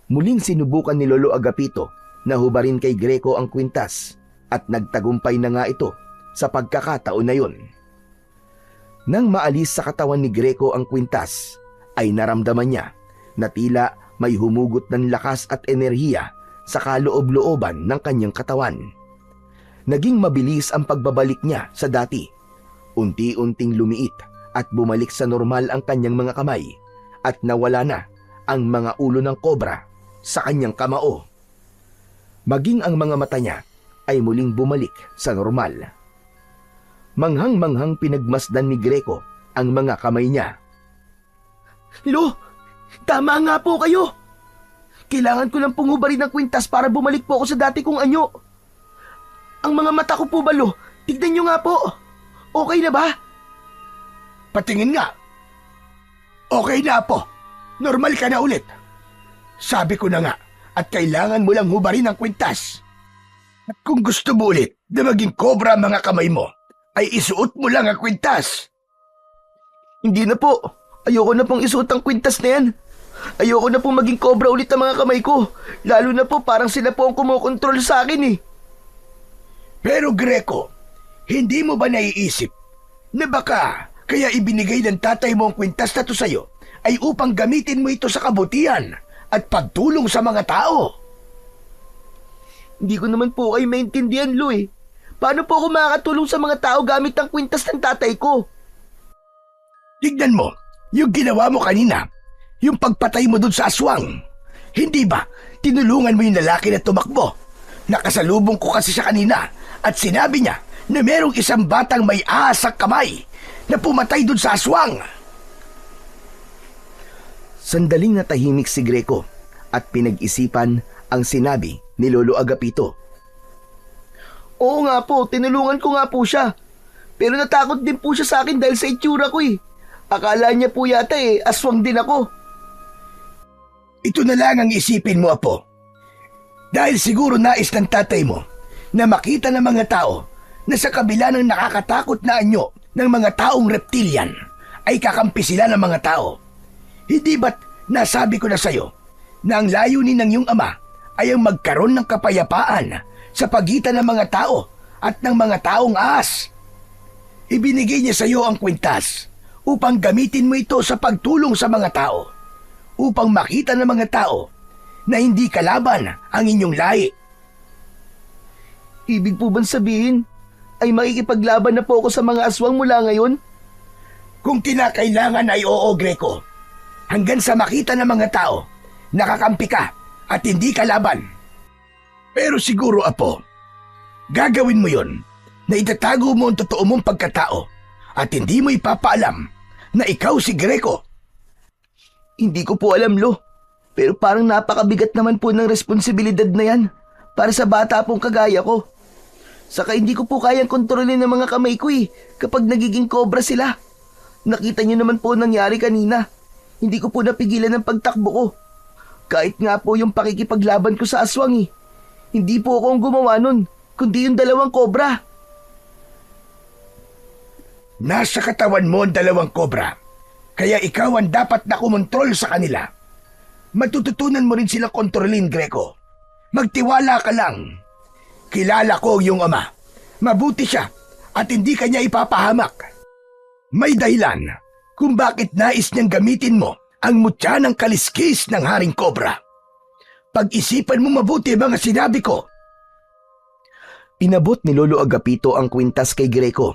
Muling sinubukan ni Lolo Agapito na hubarin kay Greco ang kwintas at nagtagumpay na nga ito sa pagkakataon na yon. Nang maalis sa katawan ni Greco ang kwintas, ay naramdaman niya na tila may humugot ng lakas at enerhiya sa kaloob-looban ng kanyang katawan. Naging mabilis ang pagbabalik niya sa dati. Unti-unting lumiit at bumalik sa normal ang kanyang mga kamay at nawala na ang mga ulo ng kobra sa kanyang kamao. Maging ang mga mata niya ay muling bumalik sa normal. Manghang-manghang pinagmasdan ni Greco ang mga kamay niya. Lo, tama nga po kayo. Kailangan ko lang pong hubarin ng kwintas para bumalik po ako sa dati kong anyo. Ang mga mata ko po ba, Lo? Tignan niyo nga po. Okay na ba? Patingin nga. Okay na, Apo. Normal ka na ulit. Sabi ko na nga, at kailangan mo lang hubarin ang kwintas. At kung gusto mo ulit na maging kobra ang mga kamay mo, ay isuot mo lang ang kwintas. Hindi na po. Ayoko na pong isuot ang kwintas na yan. Ayoko na pong maging kobra ulit ang mga kamay ko. Lalo na po parang sila po ang kumokontrol sa akin eh. Pero Greco, hindi mo ba naiisip na baka kaya ibinigay ng tatay mo ang kwintas na to sa'yo ay upang gamitin mo ito sa kabutihan at pagtulong sa mga tao? Hindi ko naman po kayo maintindihan, Lo eh. Paano po ako makakatulong sa mga tao gamit ang kwintas ng tatay ko? Tignan mo, yung ginawa mo kanina, yung pagpatay mo dun sa aswang. Hindi ba, tinulungan mo yung lalaki na tumakbo? Nakasalubong ko kasi siya kanina at sinabi niya na merong isang batang may ahas sa kamay na pumatay dun sa aswang. Sandaling natahimik si Greco at pinag-isipan ang sinabi ni Lolo Agapito. Oo nga po, tinulungan ko nga po siya. Pero natakot din po siya sa akin dahil sa itsura ko eh. Akala niya po yata aswang din ako. Ito na lang ang isipin mo, Apo. Dahil siguro nais ng tatay mo na makita ng mga tao na sa kabila ng nakakatakot na anyo ng mga taong reptilian ay kakampi sila ng mga tao. Hindi ba't nasabi ko na sa'yo na ang layunin ng iyong ama ay ang magkaroon ng kapayapaan sa pagitan ng mga tao at ng mga taong ahas? Ibinigay niya sa iyo ang kwintas upang gamitin mo ito sa pagtulong sa mga tao, upang makita ng mga tao na hindi kalaban ang inyong lahi. Ibig po bang sabihin ay makikipaglaban na po ako sa mga aswang mula ngayon? Kung kinakailangan ay oo, Greco, hanggang sa makita ng mga tao, nakakampi ka at hindi kalaban. Pero siguro, Apo, gagawin mo yon na itatago mo ang totoo mong pagkatao at hindi mo ipapaalam na ikaw si Greco. Hindi ko po alam, Lo. Pero parang napakabigat naman po ng responsibilidad na yan para sa bata pong kagaya ko. Saka hindi ko po kayang kontrolin ng mga kamay ko kapag nagiging cobra sila. Nakita niyo naman po nangyari kanina. Hindi ko po napigilan ang pagtakbo ko. Kahit nga po yung pakikipaglaban ko sa aswang Hindi po ako ang gumawa nun, kundi yung dalawang cobra. Nasa katawan mo ang dalawang kobra, kaya ikaw ang dapat na kumontrol sa kanila. Matututunan mo rin sila kontrolin, Greco. Magtiwala ka lang. Kilala ko yung ama. Mabuti siya at hindi kanya ipapahamak. May dahilan kung bakit nais niyang gamitin mo ang mutya ng kaliskis ng Haring Cobra. Pag-isipan mo mabuti mga sinabi ko. Inabot ni Lolo Agapito ang kwintas kay Greco.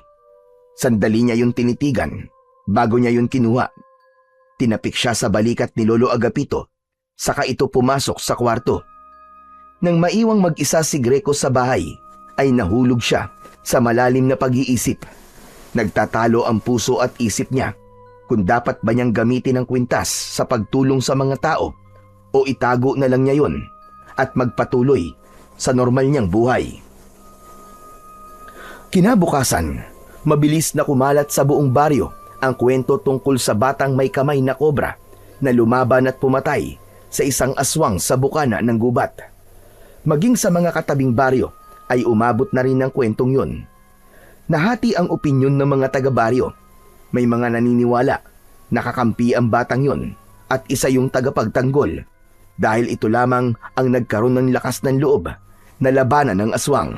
Sandali niya yung tinitigan bago niya yun kinuha. Tinapik siya sa balikat ni Lolo Agapito, saka ito pumasok sa kwarto. Nang maiwang mag-isa si Greco sa bahay, ay nahulog siya sa malalim na pag-iisip. Nagtatalo ang puso at isip niya kung dapat ba niyang gamitin ang kwintas sa pagtulong sa mga tao o itago na lang niya yun at magpatuloy sa normal niyang buhay. Kinabukasan, mabilis na kumalat sa buong baryo ang kwento tungkol sa batang may kamay na kobra na lumaban at pumatay sa isang aswang sa bukana ng gubat. Maging sa mga katabing baryo ay umabot na rin ang kwentong yun. Nahati ang opinyon ng mga taga-baryo. May mga naniniwala nakakampi ang batang yun at isa yung tagapagtanggol dahil ito lamang ang nagkaroon ng lakas ng loob na labanan ng aswang.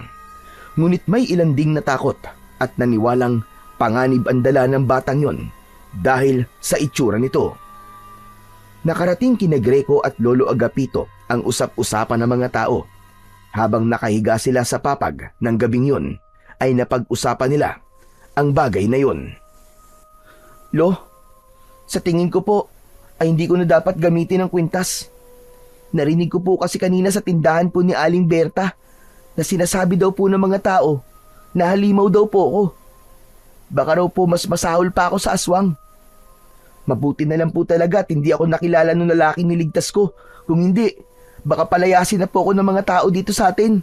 Ngunit may ilan ding natakot at naniwalang panganib ang dala ng batang yon dahil sa itsura nito. Nakarating kina Greco at Lolo Agapito ang usap-usapan ng mga tao. Habang nakahiga sila sa papag ng gabing yun, ay napag-usapan nila ang bagay na yun. Lo, sa tingin ko po ay hindi ko na dapat gamitin ang kwintas. Narinig ko po kasi kanina sa tindahan po ni Aling Berta na sinasabi daw po ng mga tao na halimaw daw po ako. Baka raw po mas masahol pa ako sa aswang. Mabuti na lang po talaga at hindi ako nakilala ng lalaking niligtas ko. Kung hindi, baka palayasin na po ako ng mga tao dito sa atin.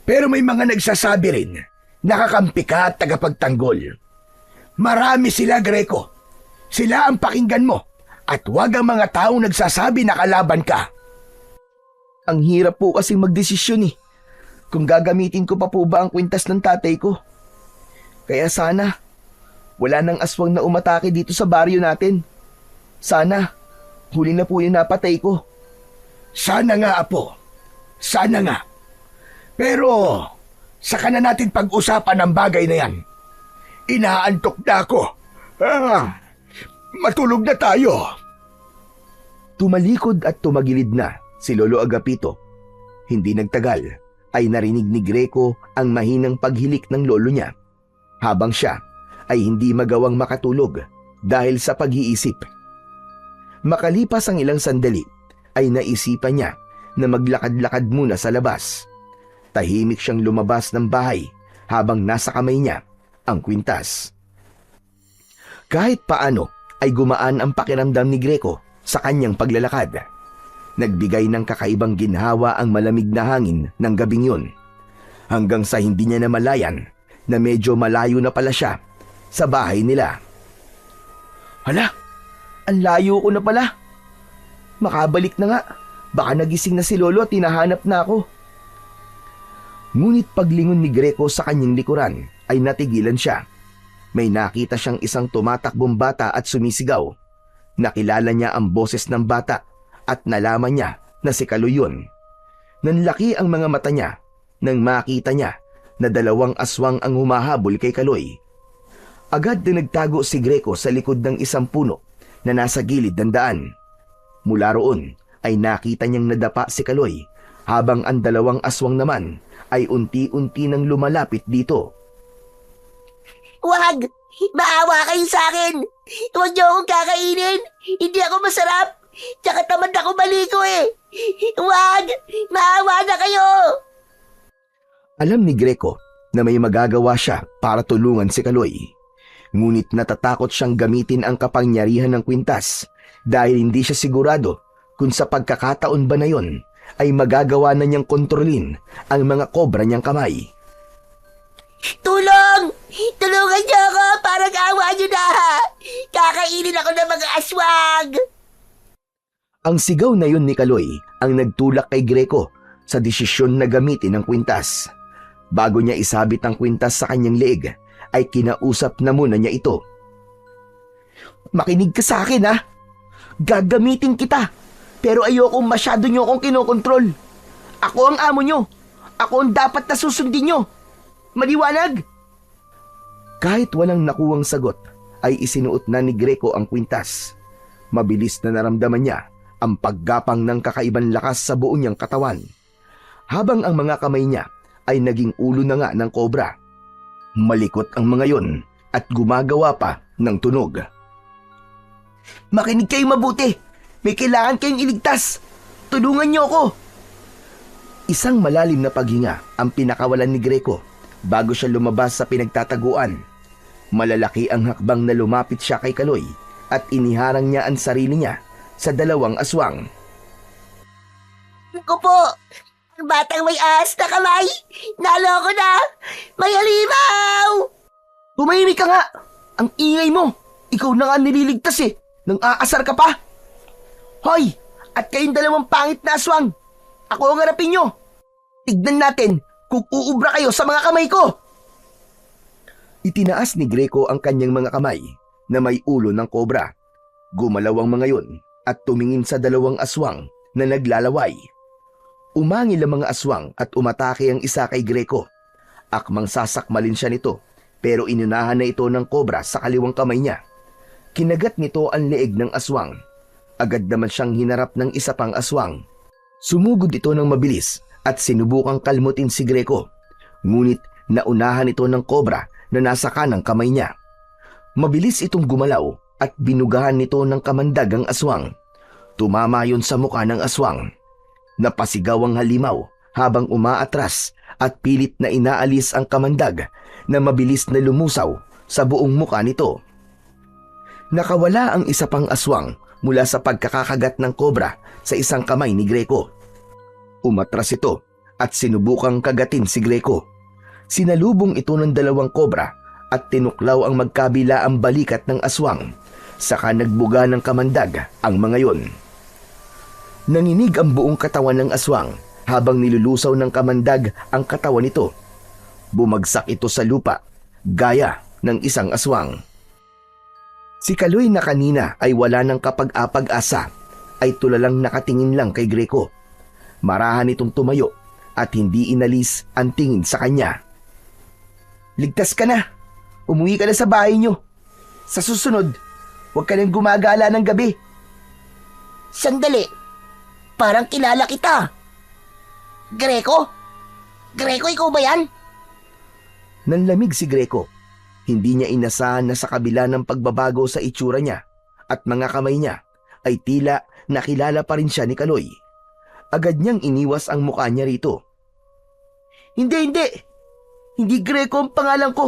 Pero may mga nagsasabi rin, nakakampi ka at tagapagtanggol. Marami sila, Greco. Sila ang pakinggan mo at huwag ang mga taong nagsasabi na kalaban ka. Ang hirap po kasing magdesisyon kung gagamitin ko pa po ba ang kwintas ng tatay ko. Kaya sana, wala nang aswang na umatake dito sa baryo natin. Sana, huli na po yung napatay ko. Sana nga, Apo. Sana nga. Pero, saka na natin pag-usapan ang bagay na yan. Inaantok na ako. Matulog na tayo. Tumalikod at tumagilid na si Lolo Agapito. Hindi nagtagal ay narinig ni Greco ang mahinang paghilik ng lolo niya, habang siya ay hindi magawang makatulog dahil sa pag-iisip. Makalipas ang ilang sandali ay naisipan niya na maglakad-lakad muna sa labas. Tahimik siyang lumabas ng bahay habang nasa kamay niya ang kwintas. Kahit paano ay gumaan ang pakiramdam ni Greco sa kanyang paglalakad. Nagbigay ng kakaibang ginhawa ang malamig na hangin ng gabing yun. hanggang sa hindi niya namalayan na medyo malayo na pala siya sa bahay nila. Hala, ang layo ko na pala. Makabalik na nga. Baka nagising na si Lolo at hinahanap na ako. Ngunit paglingon ni Greco sa kanyang likuran ay natigilan siya. May nakita siyang isang tumatakbong bata at sumisigaw. Nakilala niya ang boses ng bata at nalaman niya na si Kaloy yun. Nanlaki ang mga mata niya nang makita niya na 2 aswang ang humahabol kay Kaloy. Agad na nagtago si Greco sa likod ng isang puno na nasa gilid ng daan. Mula roon ay nakita niyang nadapa si Kaloy habang ang 2 aswang naman ay unti-unti nang lumalapit dito. Wag! Maawa kayo sa akin! Huwag niyo akong kakainin! Hindi ako masarap! Tsaka tamad ako maligo eh! Wag! Maawa na kayo! Alam ni Greco na may magagawa siya para tulungan si Kaloy. Ngunit natatakot siyang gamitin ang kapangyarihan ng kwintas dahil hindi siya sigurado kung sa pagkakataon ba na yon ay magagawa na niyang kontrolin ang mga kobra niyang kamay. Tulong! Tulungan niyo ako! Parang awa niyo na! Kakainin ako ng mga aswang! Ang sigaw na yun ni Kaloy ang nagtulak kay Greco sa desisyon na gamitin ang kwintas. Bago niya isabit ang kwintas sa kanyang leeg, ay kinausap na muna niya ito. Makinig ka sa akin ha. Gagamitin kita. Pero ayokong masyado niyo akong kinokontrol. Ako ang amo niyo. Ako ang dapat na susundin niyo. Maliwanag? Kahit walang nakuwang sagot, ay isinuot na ni Greco ang kwintas. Mabilis na naramdaman niya ang paggapang ng kakaibang lakas sa buo niyang katawan. Habang ang mga kamay niya ay naging ulo na nga ng kobra. Malikot ang mga yon at gumagawa pa ng tunog. Makinig kayong mabuti. May kailangan kayong iligtas. Tulungan niyo ako. Isang malalim na paghinga ang pinakawalan ni Greco bago siya lumabas sa pinagtataguan. Malalaki ang hakbang na lumapit siya kay Kaloy at iniharang niya ang sarili niya sa 2 aswang. Ako po! Ang batang may ahas na kamay! Naloko na! May halimaw! Tumahimik ka nga. Ang ingay mo. Ikaw na nga nililigtas eh. Nang aasar ka pa. Hoy! At kayong 2 pangit na aswang. Ako ang harapin nyo. Tignan natin kung uubra kayo sa mga kamay ko. Itinaas ni Greco ang kanyang mga kamay na may ulo ng kobra. Gumalaw ang mga yon at tumingin sa 2 aswang na naglalaway. Umangil ang mga aswang at umatake ang isa kay Greco. Akmang sasakmalin siya nito pero inunahan na ito ng kobra sa kaliwang kamay niya. Kinagat nito ang leeg ng aswang. Agad naman siyang hinarap ng isa pang aswang. Sumugod ito ng mabilis at sinubukang kalmutin si Greco. Ngunit naunahan ito ng kobra na nasa kanang kamay niya. Mabilis itong gumalaw at binugahan nito ng kamandag ang aswang. Tumama yon sa mukha ng aswang. Napasigaw ang halimaw habang umaatras at pilit na inaalis ang kamandag na mabilis na lumusaw sa buong mukha nito. Nakawala ang isa pang aswang mula sa pagkakakagat ng kobra sa isang kamay ni Greco. Umatras ito at sinubukang kagatin si Greco. Sinalubong ito ng 2 kobra at tinuklaw ang magkabila ang balikat ng aswang. Saka nagbuga ng kamandag ang mga yon. Nanginig ang buong katawan ng aswang habang nilulusaw ng kamandag ang katawan nito. Bumagsak ito sa lupa gaya ng isang aswang. Si Kaloy na kanina ay wala ng kapag-apag-asa ay tulalang nakatingin lang kay Greco. Marahan itong tumayo at hindi inalis ang tingin sa kanya. Ligtas ka na. Umuwi ka na sa bahay niyo. Sa susunod, huwag ka nang gumagala ng gabi. Sandali! Parang kilala kita! Greco? Greco, ikaw ba yan? Nanlamig si Greco. Hindi niya inasahan na sa kabila ng pagbabago sa itsura niya at mga kamay niya ay tila nakilala pa rin siya ni Kaloy. Agad niyang iniwas ang mukha niya rito. Hindi! Hindi Greco ang pangalan ko.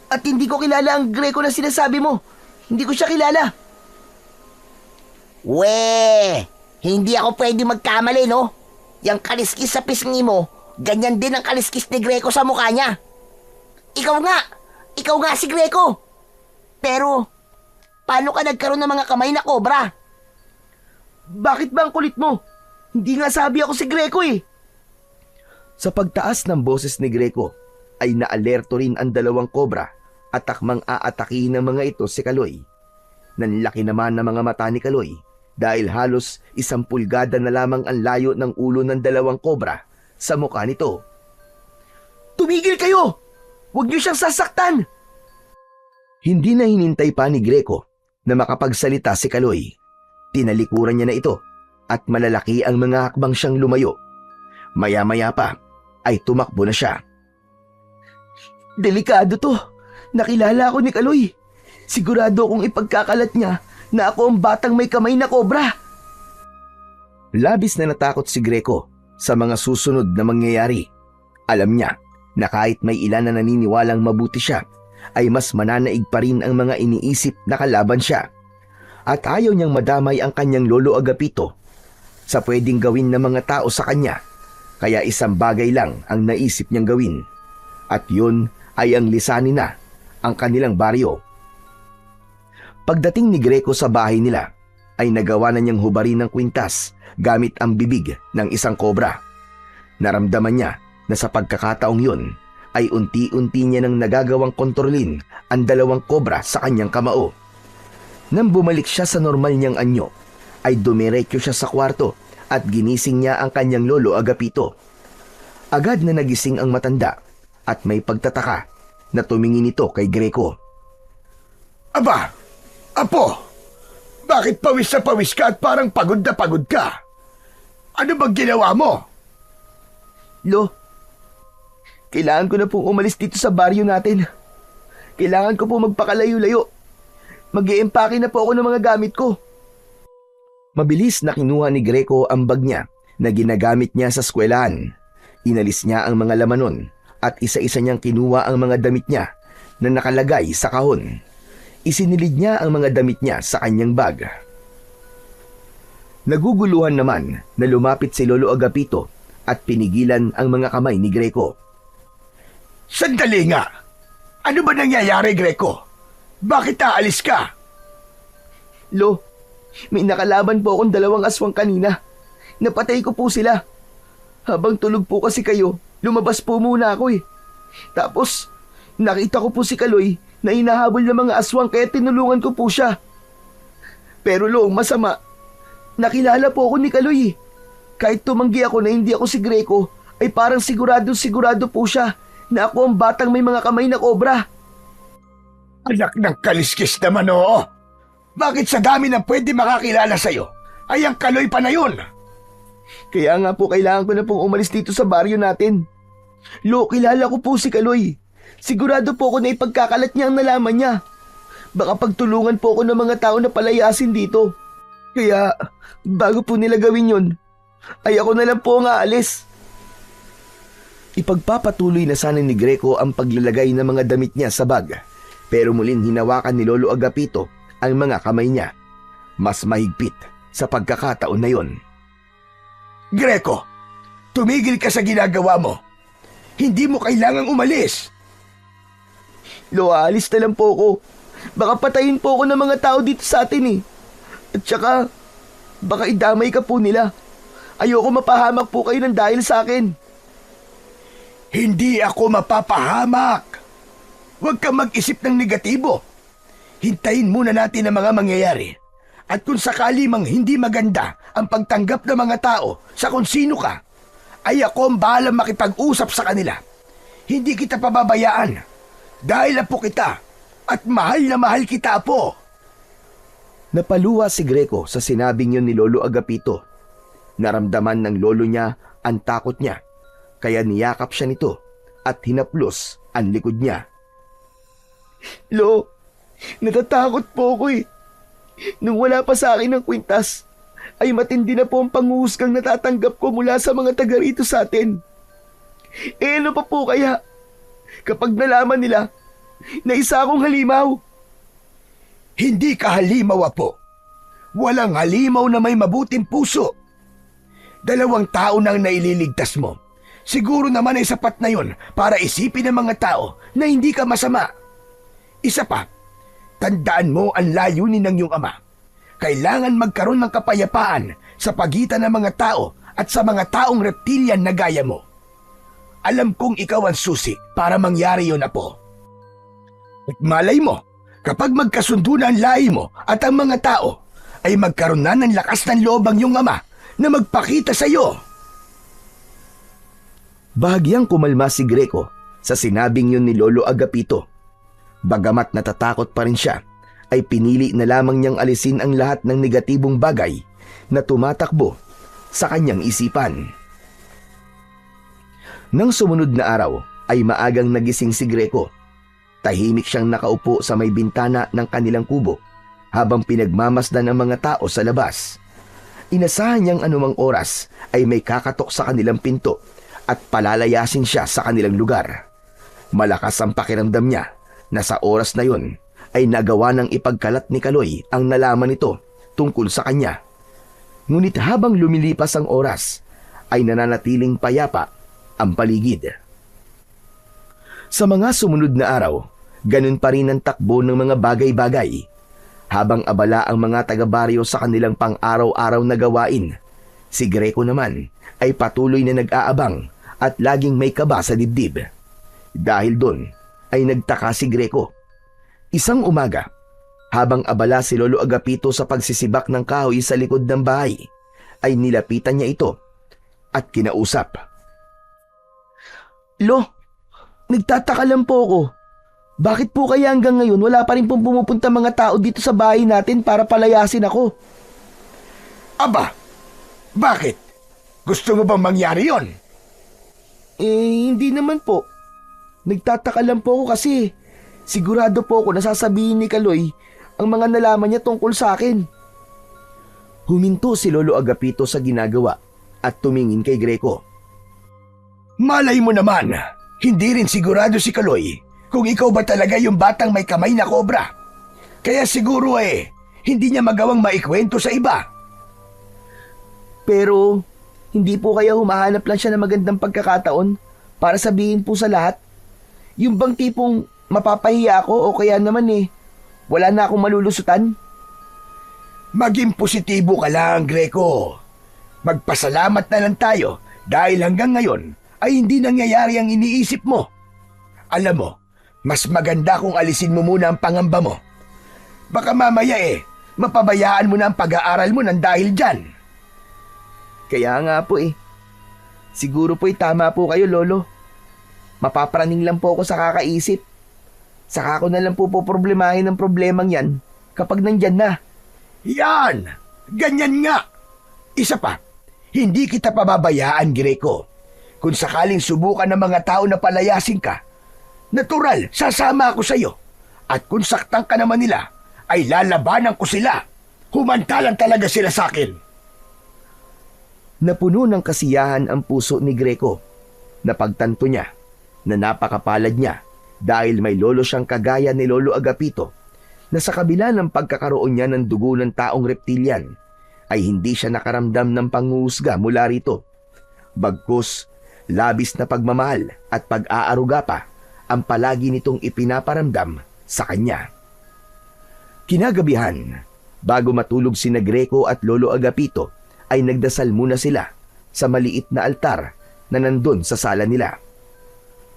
At hindi ko kilala ang Greco na sinasabi mo. Hindi ko siya kilala. Hindi ako pwede magkamali, no? Yang kaliskis sa pisngi mo, ganyan din ang kaliskis ni Greco sa mukha niya. Ikaw nga si Greco. Pero, paano ka nagkaroon ng mga kamay na kobra? Bakit ba ang kulit mo? Hindi nga sabi ako si Greco eh. Sa pagtaas ng boses ni Greco, ay naalerto rin ang dalawang kobra at takmang aatakihin ng mga ito si Kaloy. Nanlaki naman ng mga mata ni Kaloy dahil halos 1 pulgada na lamang ang layo ng ulo ng dalawang kobra sa mukha nito. Tumigil kayo! Huwag niyo siyang sasaktan! Hindi na hinintay pa ni Greco na makapagsalita si Kaloy. Tinalikuran niya na ito at malalaki ang mga hakbang siyang lumayo. Maya-maya pa ay tumakbo na siya. Delikado to. Nakilala ako ni Kaloy. Sigurado akong ipagkakalat niya na ako ang batang may kamay na kobra. Labis na natakot si Greco sa mga susunod na mangyayari. Alam niya na kahit may ilan na naniniwalang mabuti siya, ay mas mananaig pa rin ang mga iniisip na kalaban siya. At ayaw niyang madamay ang kanyang lolo Agapito sa pwedeng gawin ng mga tao sa kanya. Kaya isang bagay lang ang naisip niyang gawin. At yun ay ang lisanin na ang kanilang baryo. Pagdating ni Greco sa bahay nila, ay nagawa na niyang hubarin ng kwintas gamit ang bibig ng isang kobra. Naramdaman niya na sa pagkakataong yun, ay unti-unti niya nang nagagawang kontrolin ang dalawang kobra sa kanyang kamao. Nang bumalik siya sa normal niyang anyo, ay dumiretso siya sa kwarto at ginising niya ang kanyang lolo Agapito. Agad na nagising ang matanda at may pagtataka na tumingin ito kay Greco. Aba! Apo! Bakit pawis na pawis ka at parang pagod na pagod ka? Ano bang ginawa mo? Lo, kailangan ko na pong umalis dito sa baryo natin. Kailangan ko po magpakalayo-layo. Mag-iimpake na po ako ng mga gamit ko. Mabilis na kinuha ni Greco ang bag niya na ginagamit niya sa eskwelahan. Inalis niya ang mga laman nun at isa-isa niyang kinuha ang mga damit niya na nakalagay sa kahon. Isinilid niya ang mga damit niya sa kanyang bag. Naguguluhan naman na lumapit si Lolo Agapito at pinigilan ang mga kamay ni Greco. Sandali nga! Ano ba nangyayari, Greco? Bakit aalis ka? Lo, may nakalaban po akong 2 aswang kanina. Napatay ko po sila. Habang tulog po kasi kayo, lumabas po muna ako eh. Tapos, nakita ko po si Kaloy na hinahabol ng mga aswang kaya tinulungan ko po siya. Pero lo, masama. Nakilala po ako ni Kaloy eh. Kahit tumanggi ako na hindi ako si Greco, ay parang sigurado po siya na ako ang batang may mga kamay na kobra. Anak ng kaliskis naman, oo. Bakit sa dami ng pwede makakilala sa'yo, ay ang Kaloy pa na yun? Kaya nga po kailangan ko na pong umalis dito sa baryo natin. Lo, kilala ko po si Kaloy. Sigurado po ako na ipagkakalat niya ang nalaman niya. Baka pagtulungan po ako ng mga tao na palayasin dito. Kaya, bago po nila gawin yun, ay ako na lang po ang aalis. Ipagpapatuloy na sana ni Greco ang paglalagay ng mga damit niya sa bag. Pero muling hinawakan ni Lolo Agapito ang mga kamay niya. Mas mahigpit sa pagkakataon na yon. Greco, tumigil ka sa ginagawa mo. Hindi mo kailangang umalis. Lo, aalis na lang po ako. Baka patayin po ako ng mga tao dito sa atin eh. At saka, baka idamay ka po nila. Ayoko mapahamak po kayo ng dahil sa akin. Hindi ako mapapahamak. Huwag kang mag-isip ng negatibo. Hintayin muna natin ang mga mangyayari. At kung sakali mang hindi maganda ang pagtanggap ng mga tao sa kung sino ka, ay ako ang bahalang makipag-usap sa kanila. Hindi kita pababayaan. Dahil apo kita at mahal na mahal kita, apo. Napaluha si Greco sa sinabing yun ni Lolo Agapito. Naramdaman ng lolo niya ang takot niya, kaya niyakap siya nito at hinaplos ang likod niya. Lo, natatakot po ako eh. Nung wala pa sa akin ang kwintas, ay matindi na po ang panghuhusgang natatanggap ko mula sa mga taga rito sa atin. Eh ano pa po kaya? Kapag nalaman nila na isa akong halimaw. Hindi ka halimaw, apo. Walang halimaw na may mabuting puso. 2 tao nang naililigtas mo. Siguro naman ay sapat na yon para isipin ng mga tao na hindi ka masama. Isa pa, tandaan mo ang layunin ng iyong ama. Kailangan magkaroon ng kapayapaan sa pagitan ng mga tao at sa mga taong reptilian na gaya mo. Alam kong ikaw ang susi para mangyari yon, Apo. At malay mo, kapag magkasundo na ang lahi mo at ang mga tao, ay magkaroon na ng lakas ng loob ang iyong ama na magpakita sa iyo. Bahagyang kumalma si Greco sa sinabing yun ni Lolo Agapito. Bagamat natatakot pa rin siya, ay pinili na lamang niyang alisin ang lahat ng negatibong bagay na tumatakbo sa kanyang isipan. Nang sumunod na araw ay maagang nagising si Greco. Tahimik siyang nakaupo sa may bintana ng kanilang kubo habang pinagmamasdan ang mga tao sa labas. Inasahan niyang anumang oras ay may kakatok sa kanilang pinto at palalayasin siya sa kanilang lugar. Malakas ang pakiramdam niya na sa oras na yon ay nagawa ng ipagkalat ni Kaloy ang nalaman nito tungkol sa kanya. Ngunit habang lumilipas ang oras, ay nananatiling payapa ang paligid. Sa mga sumunod na araw, ganun pa rin ang takbo ng mga bagay-bagay. Habang abala ang mga taga-baryo sa kanilang pang-araw-araw na gawain, si Greco naman ay patuloy na nag-aabang at laging may kaba sa dibdib. Dahil doon ay nagtaka si Greco. Isang umaga, habang abala si Lolo Agapito sa pagsisibak ng kahoy sa likod ng bahay, ay nilapitan niya ito at kinausap. Lo, nagtataka lang po ako. Bakit po kaya hanggang ngayon wala pa rin pong pumupunta mga tao dito sa bahay natin para palayasin ako? Aba, bakit? Gusto mo bang mangyari yon? Hindi naman po. Nagtataka lang po ako kasi sigurado po ako nasasabihin ni Kaloy ang mga nalaman niya tungkol sa akin. Huminto si Lolo Agapito sa ginagawa at tumingin kay Greco. Malay mo naman, hindi rin sigurado si Kaloy kung ikaw ba talaga yung batang may kamay na kobra. Kaya siguro hindi niya magawang maikwento sa iba. Pero hindi po kaya humahanap lang siya ng magandang pagkakataon para sabihin po sa lahat? Yung bang tipong mapapahiya ako o kaya naman wala na akong malulusutan? Maging positibo ka lang, Greco. Magpasalamat na lang tayo dahil hanggang ngayon ay hindi nangyayari ang iniisip mo. Alam mo, mas maganda kung alisin mo muna ang pangamba mo. Baka mamaya mapabayaan mo na ang pag-aaral mo ng dahil dyan. Kaya nga po Siguro po tama po kayo, Lolo. Mapapraning lang po ako sa kakaisip. Saka ko na lang po poproblemahin ang problemang yan kapag nandyan na. Yan! Ganyan nga! Isa pa, hindi kita pababayaan, Greco. Kung sakaling subukan ng mga tao na palayasin ka, natural, sasama ako sa iyo. At kung saktan ka naman nila, ay lalabanan ko sila. Humantalan talaga sila sa akin. Napuno ng kasiyahan ang puso ni Greco. Napagtanto niya na napakapalad niya dahil may lolo siyang kagaya ni Lolo Agapito na sa kabila ng pagkakaroon niya ng dugo ng taong reptilian ay hindi siya nakaramdam ng panghuhusga mula rito. Bagkus, labis na pagmamahal at pag-aaruga pa ang palagi nitong ipinaparamdam sa kanya. Kinagabihan, bago matulog sina Greco at Lolo Agapito, ay nagdasal muna sila sa maliit na altar na nandun sa sala nila.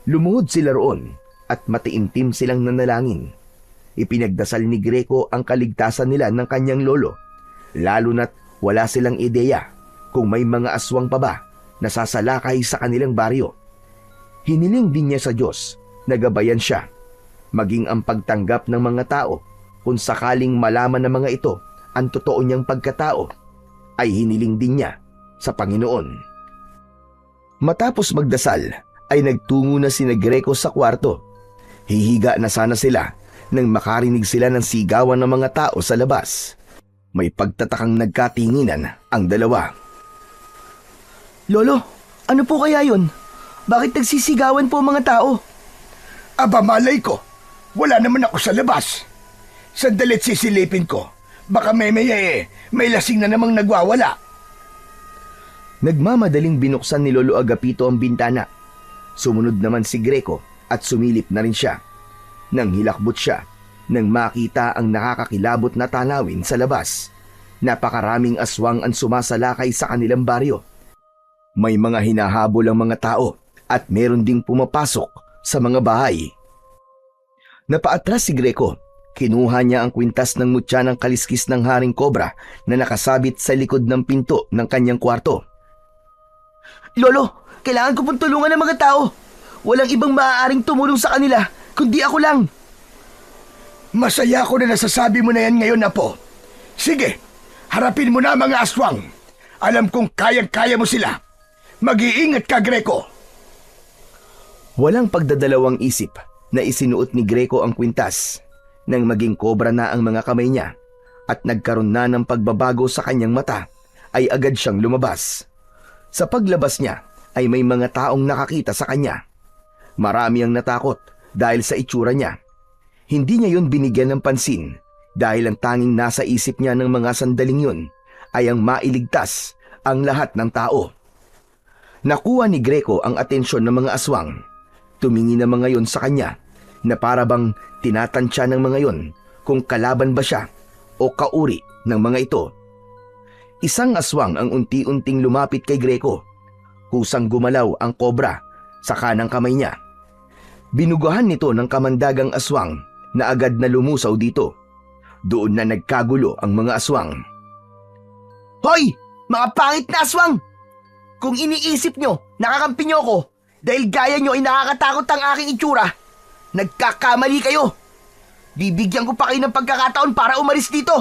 Lumuhod sila roon at matiimtim silang nanalangin. Ipinagdasal ni Greco ang kaligtasan nila ng kanyang lolo, lalo na't wala silang ideya kung may mga aswang pa ba na sasalakay sa kanilang baryo. Hiniling din niya sa Diyos na gabayan siya, maging ang pagtanggap ng mga tao kung sakaling malaman ng mga ito ang totoo niyang pagkatao, ay hiniling din niya sa Panginoon. Matapos magdasal, ay nagtungo na sina Greco sa kwarto. Hihiga na sana sila nang makarinig sila ng sigawan ng mga tao sa labas. May pagtatakang nagkatinginan ang dalawa. Lolo, ano po kaya yun? Bakit nagsisigawan po ang mga tao? Aba, malay ko. Wala naman ako sa labas. Sandali't sisilipin ko. Baka may lasing na namang nagwawala. May lasing na namang nagwawala? Nagmamadaling binuksan ni Lolo Agapito ang bintana. Sumunod naman si Greco at sumilip na rin siya. Nang hilakbot siya, nang makita ang nakakakilabot na tanawin sa labas. Napakaraming aswang ang sumasalakay sa kanilang baryo. May mga hinahabol ang mga tao at meron ding pumapasok sa mga bahay. Napaatras si Greco. Kinuha niya ang kwintas ng mutya ng kaliskis ng haring kobra na nakasabit sa likod ng pinto ng kanyang kwarto. Lolo, kailangan ko pong tulungan ng mga tao. Walang ibang maaaring tumulong sa kanila, kundi ako lang. Masaya ako na nasasabi mo na yan ngayon, Apo. Sige, harapin mo na mga aswang. Alam kong kayang-kaya mo sila. Mag-iingat ka, Greco. Walang pagdadalawang isip na isinuot ni Greco ang kwintas nang maging kobra na ang mga kamay niya at nagkaroon na ng pagbabago sa kanyang mata ay agad siyang lumabas. Sa paglabas niya ay may mga taong nakakita sa kanya. Marami ang natakot dahil sa itsura niya. Hindi niya yun binigyan ng pansin dahil ang tanging nasa isip niya ng mga sandaling yun ay ang mailigtas ang lahat ng tao. Nakuha ni Greco ang atensyon ng mga aswang. Tumingin ang mga yon sa kanya na parabang tinatansya ng mga yon kung kalaban ba siya o kauri ng mga ito. Isang aswang ang unti-unting lumapit kay Greco. Kusang gumalaw ang kobra sa kanang kamay niya. Binugahan nito ng kamandagang aswang na agad na lumusaw dito. Doon na nagkagulo ang mga aswang. Hoy! Mga pangit na aswang! Kung iniisip nyo, nakakampi nyo ako dahil gaya nyo ay nakakatakot ang aking itsura, nagkakamali kayo. Bibigyan ko pa kayo ng pagkakataon para umalis dito.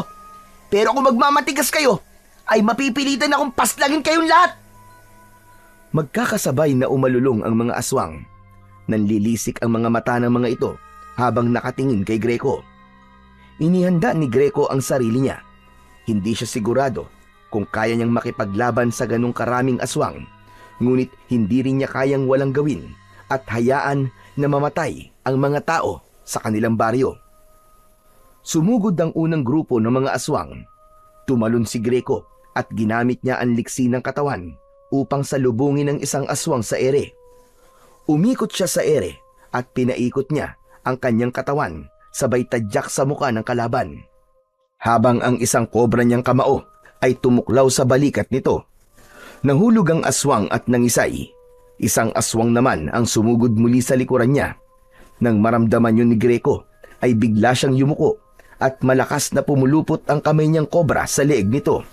Pero kung magmamatigas kayo, ay mapipilitan akong paslangin kayong lahat. Magkakasabay na umalulong ang mga aswang. Nanlilisik ang mga mata ng mga ito habang nakatingin kay Greco. Inihanda ni Greco ang sarili niya. Hindi siya sigurado kung kaya niyang makipaglaban sa ganong karaming aswang, ngunit hindi rin niya kayang walang gawin at hayaan na mamatay ang mga tao sa kanilang baryo. Sumugod ang unang grupo ng mga aswang. Tumalon si Greco at ginamit niya ang liksi ng katawan upang salubungin ang isang aswang sa ere. Umikot siya sa ere at pinaikot niya ang kanyang katawan sabay tadyak sa muka ng kalaban. Habang ang isang kobra niyang kamao ay tumuklaw sa balikat nito. Nahulog ang aswang at nangisay. Isang aswang naman ang sumugod muli sa likuran niya. Nang maramdaman yun ni Greco ay bigla siyang yumuko at malakas na pumulupot ang kamay niyang kobra sa leeg nito.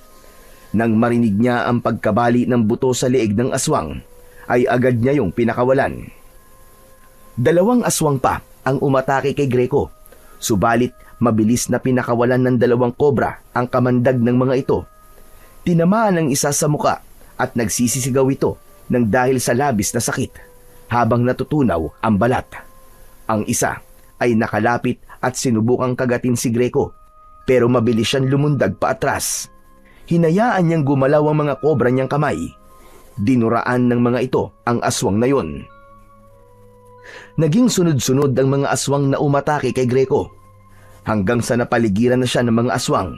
Nang marinig niya ang pagkabali ng buto sa leeg ng aswang, ay agad niya yung pinakawalan. Dalawang aswang pa ang umatake kay Greco, subalit mabilis na pinakawalan ng dalawang kobra ang kamandag ng mga ito. Tinamaan ang isa sa muka at nagsisisigaw ito ng dahil sa labis na sakit habang natutunaw ang balat. Ang isa ay nakalapit at sinubukang kagatin si Greco pero mabilis siyang lumundag pa atras. Hinayaan niyang gumalaw ang mga kobra niyang kamay. Dinuraan ng mga ito ang aswang na yon. Naging sunod-sunod ang mga aswang na umatake kay Greco hanggang sa napaligiran na siya ng mga aswang.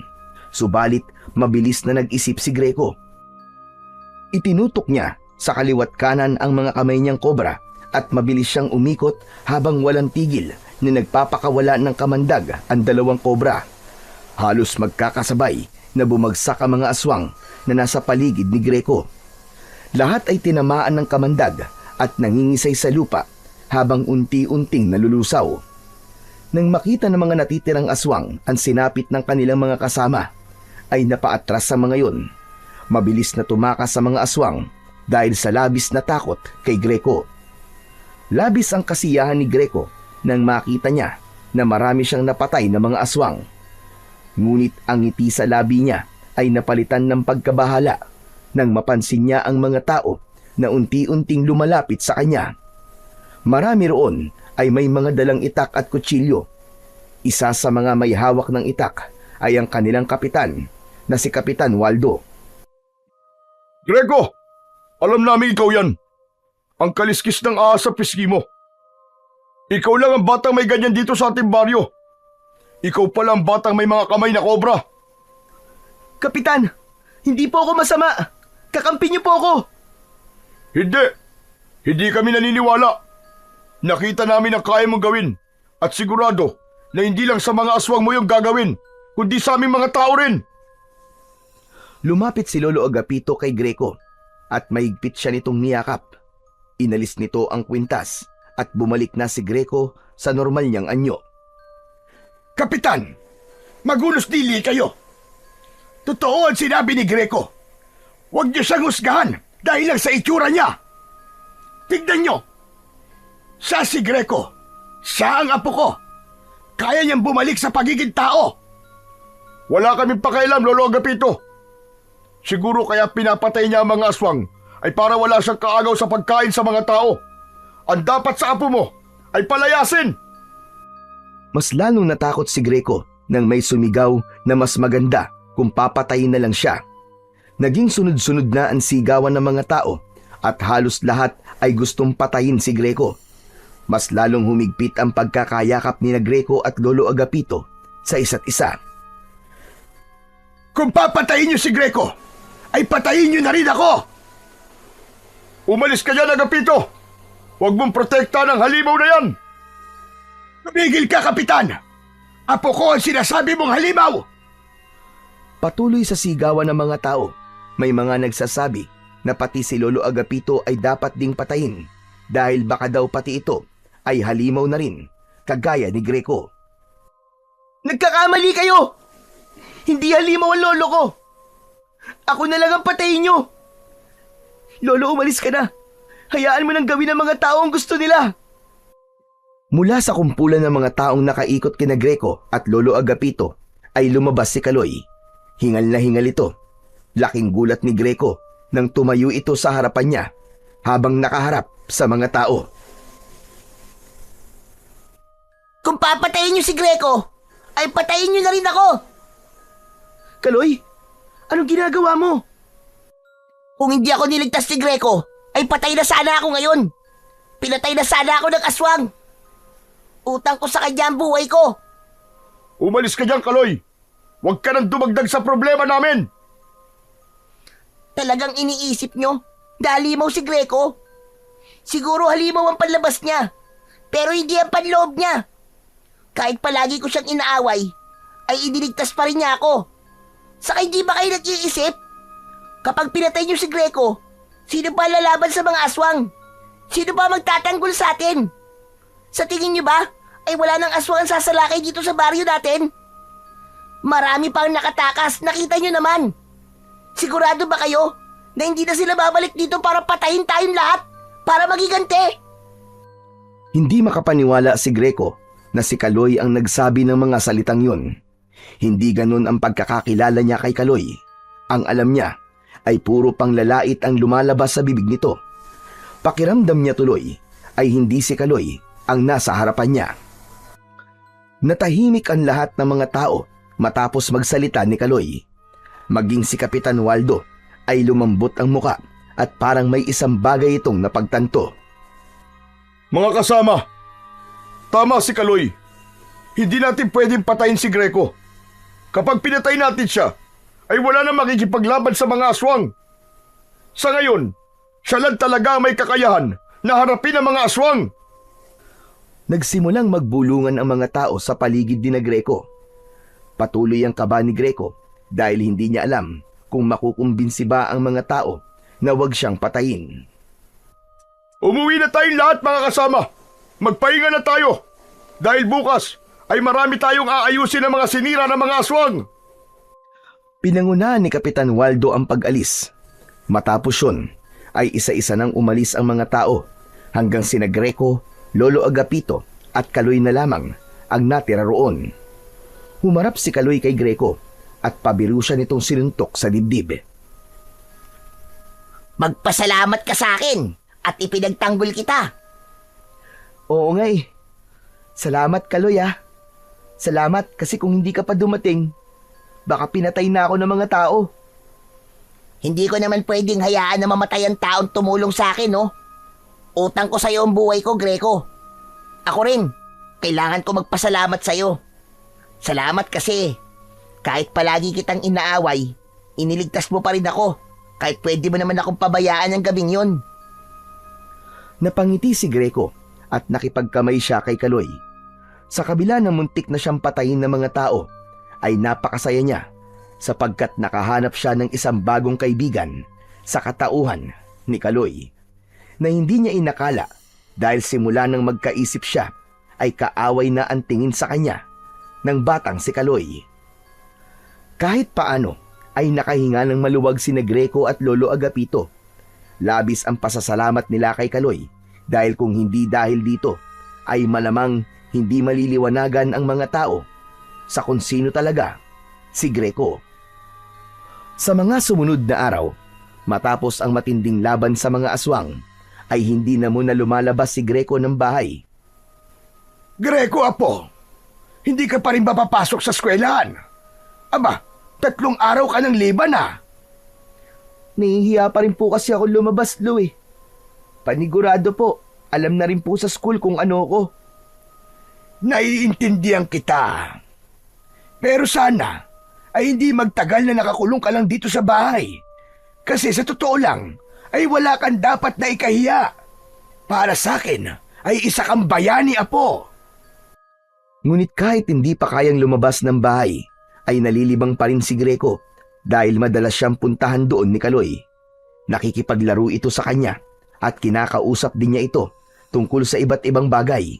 Subalit mabilis na nag-isip si Greco. Itinutok niya sa kaliwat kanan ang mga kamay niyang kobra at mabilis siyang umikot habang walang tigil na nagpapakawala ng kamandag ang dalawang kobra. Halos magkakasabay na bumagsak ang mga aswang na nasa paligid ni Greco. Lahat ay tinamaan ng kamandag at nangingisay sa lupa habang unti-unting nalulusaw. Nang makita ng mga natitirang aswang ang sinapit ng kanilang mga kasama, ay napaatras sa mga yon. Mabilis na tumakas sa mga aswang dahil sa labis na takot kay Greco. Labis ang kasiyahan ni Greco nang makita niya na marami siyang napatay na mga aswang. Ngunit ang ngiti sa labi niya ay napalitan ng pagkabahala nang mapansin niya ang mga tao na unti-unting lumalapit sa kanya. Marami roon ay may mga dalang itak at kutsilyo. Isa sa mga may hawak ng itak ay ang kanilang kapitan na si Kapitan Waldo. Greco, alam namin ikaw yan. Ang kaliskis ng ahas sa pisngi mo. Ikaw lang ang batang may ganyan dito sa ating baryo. Ikaw pala ang batang may mga kamay na kobra. Kapitan, hindi po ako masama. Kakampi niyo po ako! Hindi! Hindi kami naniniwala. Nakita namin ang kaya mong gawin at sigurado na hindi lang sa mga aswang mo yung gagawin, kundi sa aming mga tao rin. Lumapit si Lolo Agapito kay Greco at mahigpit siya nitong niyakap. Inalis nito ang kwintas at bumalik na si Greco sa normal niyang anyo. Kapitan, magulos dili kayo. Totoo ang sinabi ni Greco. Huwag niyo siyang husgahan dahil lang sa itsura niya. Tignan niyo. Siya si Greco. Siya ang apo ko. Kaya niyang bumalik sa pagiging tao. Wala kaming pakialam, Lolo Agapito. Siguro kaya pinapatay niya ang mga aswang ay para wala siyang kaagaw sa pagkain sa mga tao. Ang dapat sa apo mo ay palayasin. Mas lalong natakot si Greco nang may sumigaw na mas maganda kung papatayin na lang siya. Naging sunod-sunod na ang sigawan ng mga tao at halos lahat ay gustong patayin si Greco. Mas lalong humigpit ang pagkakayakap ni Greco at Lolo Agapito sa isa't isa. Kung papatayin niyo si Greco, ay patayin niyo na rin ako! Umalis ka dyan, Agapito! Huwag mong protektahan ang halimaw na yan! Tumigil ka, Kapitan! Apo ko ang sinasabi mong halimaw! Patuloy sa sigawan ng mga tao, may mga nagsasabi na pati si Lolo Agapito ay dapat ding patayin dahil baka daw pati ito ay halimaw na rin, kagaya ni Greco. Nagkakamali kayo! Hindi halimaw ang lolo ko! Ako na lang ang patayin nyo! Lolo, umalis ka na! Hayaan mo nang gawin ng mga tao ang gusto nila! Mula sa kumpulan ng mga taong nakaikot kina Greco at Lolo Agapito ay lumabas si Kaloy. Hingal na hingal ito. Laking gulat ni Greco nang tumayo ito sa harapan niya habang nakaharap sa mga tao. Kung papatayin niyo si Greco, ay patayin niyo na rin ako! Kaloy, anong ginagawa mo? Kung hindi ako niligtas ni Greco, ay patay na sana ako ngayon. Pinatay na sana ako ng aswang. Utang ko sa kanya ang buhay ko. Umalis ka dyan, Kaloy! Huwag ka nang dumagdag sa problema namin! Talagang iniisip nyo na halimaw si Greco? Siguro halimaw ang panlabas niya, pero hindi ang panloob niya. Kahit palagi ko siyang inaaway, ay iniligtas pa rin niya ako. Saka hindi ba kayo nag-iisip? Kapag pinatay niyo si Greco, sino ba lalaban sa mga aswang? Sino ba magtatanggol sa atin? Sa tingin niyo ba, ay wala nang aswang ang sasalakay dito sa baryo natin? Marami pang nakatakas, nakita niyo naman. Sigurado ba kayo na hindi na sila babalik dito para patayin tayong lahat? Para magigante? Hindi makapaniwala si Greco na si Kaloy ang nagsabi ng mga salitang yun. Hindi ganun ang pagkakakilala niya kay Kaloy. Ang alam niya ay puro panglalait ang lumalabas sa bibig nito. Pakiramdam niya tuloy ay hindi si Kaloy ang nasa harapan niya. Natahimik ang lahat ng mga tao matapos magsalita ni Kaloy. Maging si Kapitan Waldo ay lumambot ang muka at parang may isang bagay itong napagtanto. Mga kasama, tama si Kaloy. Hindi natin pwedeng patayin si Greco. Kapag pinatay natin siya, ay wala na makikipaglaban sa mga aswang. Sa ngayon, siya lang talaga ang may kakayahan na harapin ang mga aswang. Nagsimulang magbulungan ang mga tao sa paligid ni Greco. Patuloy ang kaba ni Greco dahil hindi niya alam kung makukumbinsi ba ang mga tao na huwag siyang patayin. Umuwi na tayong lahat, mga kasama. Magpahinga na tayo. Dahil bukas ay marami tayong aayusin ng mga sinira ng mga aswang. Pinangunahan ni Kapitan Waldo ang pag-alis. Matapos yun, ay isa-isa nang umalis ang mga tao hanggang sina Greco, Lolo Agapito at Kaloy na lamang ang natira roon. Humarap si Kaloy kay Greco at pabiru siya nitong sinuntok sa dibdib. Magpasalamat ka sa akin at ipinagtanggol kita. Oo nga eh. Salamat, Kaloy ah. Salamat kasi kung hindi ka pa dumating, baka pinatay na ako ng mga tao. Hindi ko naman pwedeng hayaan na mamatay ang taong tumulong sa akin, no? Utang ko sa'yo ang buhay ko, Greco. Ako rin, kailangan ko magpasalamat sa'yo. Salamat kasi kahit palagi kitang inaaway, iniligtas mo pa rin ako Kahit pwede mo naman akong pabayaan ng gabing yun. Napangiti si Greco at nakipagkamay siya kay Kaloy. Sa kabila ng muntik na siyang patayin ng mga tao, ay napakasaya niya sapagkat nakahanap siya ng isang bagong kaibigan sa katauhan ni Kaloy na hindi niya inakala dahil simula nang magkaisip siya ay kaaway na ang tingin sa kanya ng batang si Kaloy. Kahit paano ay nakahinga ng maluwag sina Greco at Lolo Agapito. Labis ang pasasalamat nila kay Kaloy dahil kung hindi dahil dito ay malamang hindi maliliwanagan ang mga tao sa kung sino talaga si Greco. Sa mga sumunod na araw, matapos ang matinding laban sa mga aswang, ay hindi na muna lumalabas si Greco ng bahay. Greco, apo, hindi ka pa rin ba papasok sa eskwelahan? Aba, 3 araw ka ng liban ah. Nahihiya pa rin po kasi ako lumabas, Lo eh. Panigurado po, alam na rin po sa school kung ano ko. Naiintindihan kita. Pero sana ay hindi magtagal na nakakulong ka lang dito sa bahay. Kasi sa totoo lang ay wala kang dapat na ikahiya. Para sa akin ay isa kang bayani, apo. Ngunit kahit hindi pa kayang lumabas ng bahay, ay nalilibang pa rin si Greco dahil madalas siyang puntahan doon ni Kaloy. Nakikipaglaro ito sa kanya at kinakausap din niya ito tungkol sa iba't ibang bagay.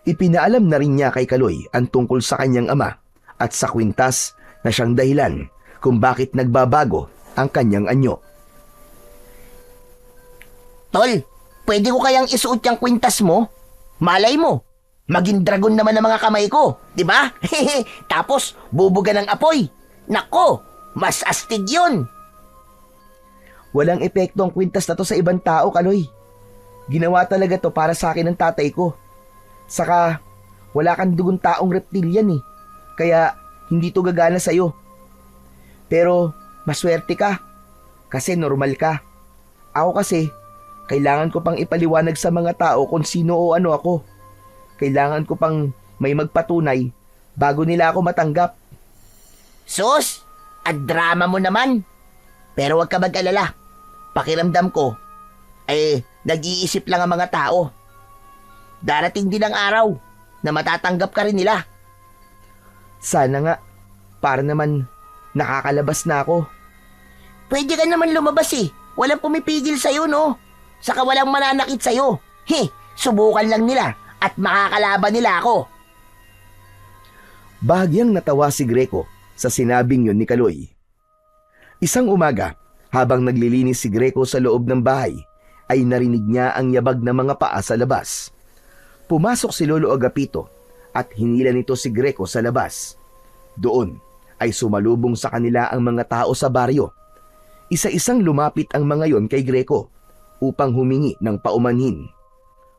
Ipinaalam na rin niya kay Kaloy ang tungkol sa kanyang ama at sa kwintas na siyang dahilan kung bakit nagbabago ang kanyang anyo. Tol, pwede ko kayang isuot yung kwintas mo? Malay mo, maging dragon naman ang mga kamay ko, di ba? Tapos, bubuga ng apoy. Nako, mas astig yun. Walang epekto ang kwintas na to sa ibang tao, Kaloy. Ginawa talaga to para sa akin ng tatay ko. Saka, wala kang dugong taong reptilian eh. Kaya, hindi to gagana sa'yo. Pero, maswerte ka. Kasi normal ka. Ako kasi, kailangan ko pang ipaliwanag sa mga tao kung sino o ano ako. Kailangan ko pang may magpatunay bago nila ako matanggap. Sus, at drama mo naman. Pero wag ka mag-alala. Pakiramdam ko, nag-iisip lang ang mga tao. Darating din ang araw na matatanggap ka rin nila. Sana nga, para naman nakakalabas na ako. Pwede ka naman lumabas eh. Walang pumipigil sa'yo, no? Saka walang mananakit sa'yo. Subukan lang nila at makakalaban nila ako. Bahagyang natawa si Greco sa sinabing yun ni Kaloy. Isang umaga, habang naglilinis si Greco sa loob ng bahay, ay narinig niya ang yabag ng mga paa sa labas. Pumasok si Lolo Agapito at hinila nito si Greco sa labas. Doon ay sumalubong sa kanila ang mga tao sa baryo. Isa-isang lumapit ang mga yon kay Greco upang humingi ng paumanhin.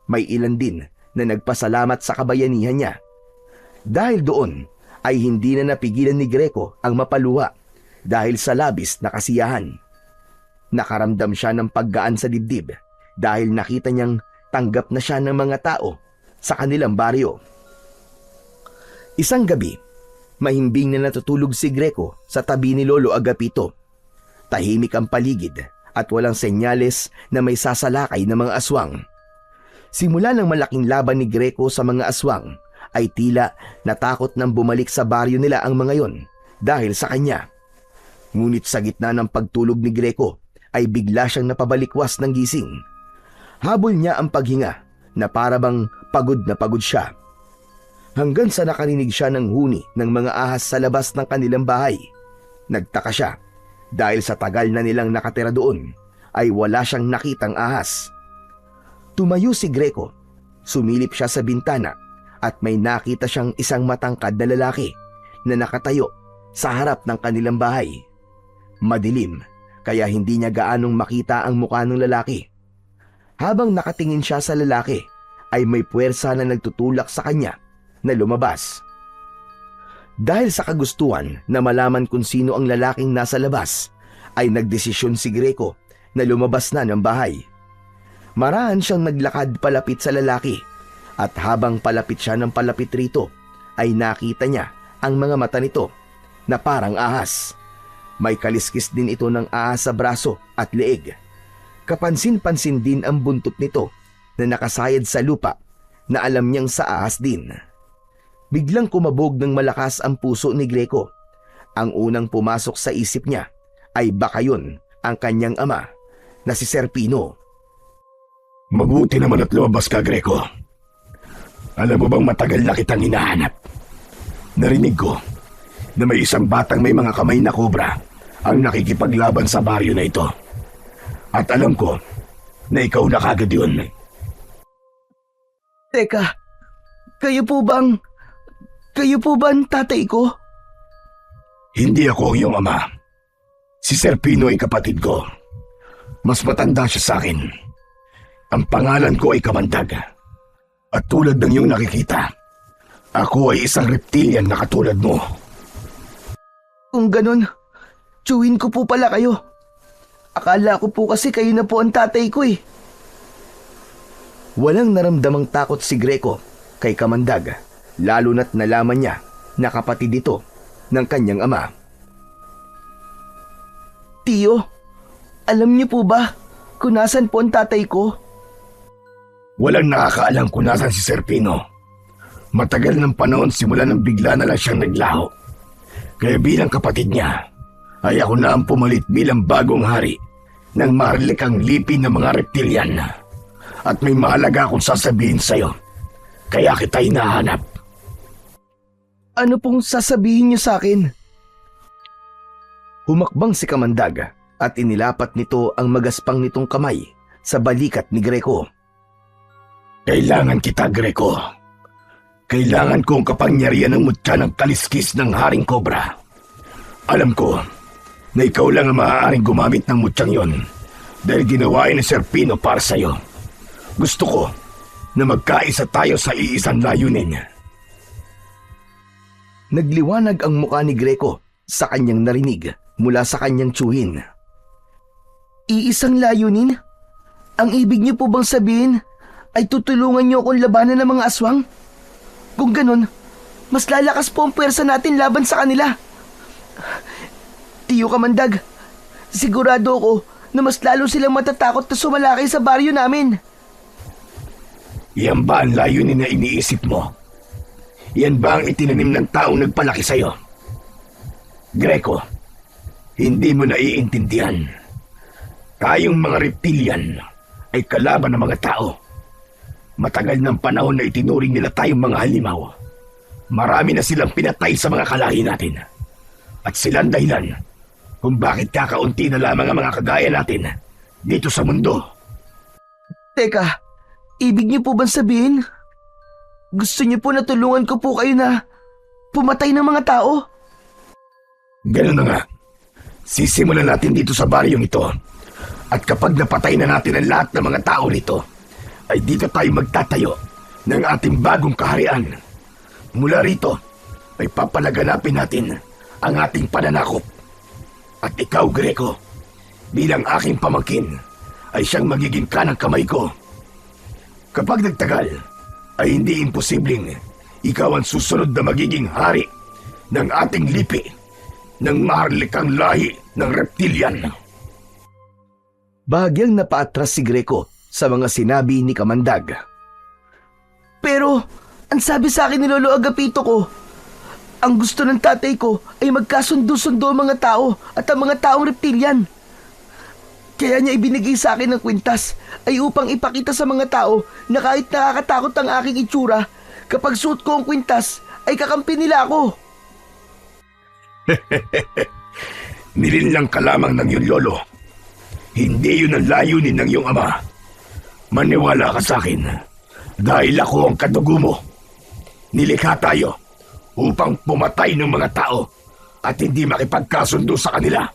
May ilan din na nagpasalamat sa kabayanihan niya. Dahil doon ay hindi na napigilan ni Greco ang mapaluha dahil sa labis na kasiyahan. Nakaramdam siya ng paggaan sa dibdib dahil nakita niyang tanggap na siya ng mga tao sa kanilang baryo. Isang gabi, mahimbing na natutulog si Greco sa tabi ni Lolo Agapito. Tahimik ang paligid at walang senyales na may sasalakay na mga aswang. Simula ng malaking laban ni Greco sa mga aswang, ay tila natakot nang bumalik sa baryo nila ang mga yon dahil sa kanya. Ngunit sa gitna ng pagtulog ni Greco, ay bigla siyang napabalikwas ng gising. Habol niya ang paghinga na parabang pagod na pagod siya. Hanggang sa nakarinig siya ng huni ng mga ahas sa labas ng kanilang bahay. Nagtaka siya dahil sa tagal na nilang nakatira doon ay wala siyang nakitang ahas. Tumayo si Greco, sumilip siya sa bintana at may nakita siyang isang matangkad na lalaki na nakatayo sa harap ng kanilang bahay. Madilim, kaya hindi niya gaanong makita ang mukha ng lalaki. Habang nakatingin siya sa lalaki, ay may puwersa na nagtutulak sa kanya na lumabas. Dahil sa kagustuhan na malaman kung sino ang lalaking nasa labas, ay nagdesisyon si Greco na lumabas na ng bahay. Marahan siyang naglakad palapit sa lalaki at habang palapit siya ng palapit rito, ay nakita niya ang mga mata nito na parang ahas. May kaliskis din ito ng ahas sa braso at leeg. Kapansin-pansin din ang buntot nito na nakasayad sa lupa na alam niyang sa ahas din. Biglang kumabog ng malakas ang puso ni Greco. Ang unang pumasok sa isip niya ay baka yun ang kanyang ama na si Serpino. Mabuti naman at lumabas ka, Greco. Alam mo bang matagal na kitang hinahanap? Narinig ko na may isang batang may mga kamay na kobra ang nakikipaglaban sa baryo na ito. At alam ko na ikaw na kagad yun. Teka, kayo po ba ang tatay ko? Hindi ako ang iyong ama. Si Serpino ay kapatid ko. Mas matanda siya sa akin. Ang pangalan ko ay Kamandag. At tulad ng iyong nakikita, ako ay isang reptilian na katulad mo. Kung ganun, tsuhin ko po pala kayo. Akala ko po kasi kayo na po ang tatay ko eh. Walang naramdamang takot si Greco kay Kamandag, lalo na't nalaman niya na kapatid ito ng kanyang ama. Tiyo, alam niyo po ba kung nasan po ang tatay ko? Walang nakakaalam kung nasan si Serpino. Matagal ng panahon simula nang bigla na lang siyang naglaho. Kaya bilang kapatid niya, ay ako na ang pumalit bilang bagong hari ng maharlikang lipi ng mga reptilian. At may mahalaga akong sasabihin sa'yo. Kaya kita hinahanap. Ano pong sasabihin niyo sa akin? Humakbang si Kamandag at inilapat nito ang magaspang nitong kamay sa balikat ni Greco. Kailangan kita, Greco. Kailangan ko ang kapangyarihan ng mutya ng kaliskis ng Haring Cobra. Alam ko na ikaw lang ang maaaring gumamit ng mutyang yon dahil ginawa ni Serpino para sa'yo. Gusto ko na magkaisa tayo sa iisang layunin. Nagliwanag ang mukha ni Greco sa kanyang narinig mula sa kanyang tsuhin. Iisang layunin? Ang ibig niyo po bang sabihin ay tutulungan niyo akong labanan ng mga aswang? Kung ganun, mas lalakas po ang pwersa natin laban sa kanila. Tiyo Kamandag, sigurado ako na mas lalo silang matatakot na sumalakay sa baryo namin. Yan ba ang layunin na iniisip mo? Yan ba ang itinanim ng taong nagpalaki sa'yo? Greco, hindi mo naiintindihan. Tayong mga reptilian ay kalaban ng mga tao. Matagal ng panahon na itinuring nila tayong mga halimaw. Marami na silang pinatay sa mga kalahi natin. At sila ang dahilan kung bakit kakaunti na lamang ang mga kagaya natin dito sa mundo. Teka, ibig niyo po bang sabihin? Gusto niyo po na tulungan ko po kayo na pumatay ng mga tao? Ganun na nga. Sisimulan natin dito sa baryong ito. At kapag napatay na natin ang lahat ng mga tao rito, ay dito tayo magtatayo ng ating bagong kaharian. Mula rito, ay papalaganapin natin ang ating pananakop. At ikaw, Greco, bilang aking pamangkin, ay siyang magiging kanang kamay ko. Kapag nagtagal, ay hindi imposibleng ikaw ang susunod na magiging hari ng ating lipi ng maharlikang lahi ng reptilian. Bahagyang napaatras si Greco sa mga sinabi ni Kamandag. Pero, ang sabi sa akin ni Lolo Agapito ko, ang gusto ng tatay ko ay magkasundo-sundo ang mga tao at ang mga taong reptilian. Kaya niya ibinigay sa akin ng kwintas ay upang ipakita sa mga tao na kahit nakakatakot ang aking itsura, kapag suot ko ang kwintas ay kakampi nila ako. Nilinlang ka lamang ng iyong lolo. Hindi yun ang layunin ng iyong ama. Maniwala ka sa akin dahil ako ang kadugo mo. Nilikha tayo upang pumatay ng mga tao at hindi makipagkasundo sa kanila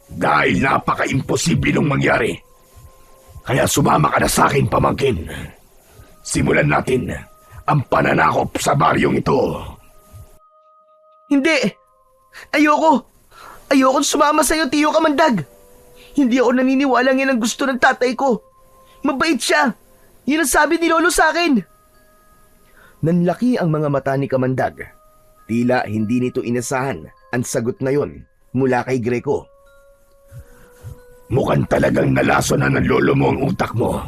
dahil napaka-imposible nung mangyari. Kaya sumama ka na sa akin, pamangkin. Simulan natin ang pananakop sa baryong ito. Hindi! Ayoko sumama sa'yo, Tiyo Kamandag. Hindi ako naniniwalang yan ang gusto ng tatay ko. Mabait siya. Yun ang sabi ni Lolo sa akin. Nanlaki ang mga mata ni Kamandag. Tila hindi nito inasahan ang sagot na yon mula kay Greco. Mukhang talagang nalaso na ng lolo mo ang utak mo.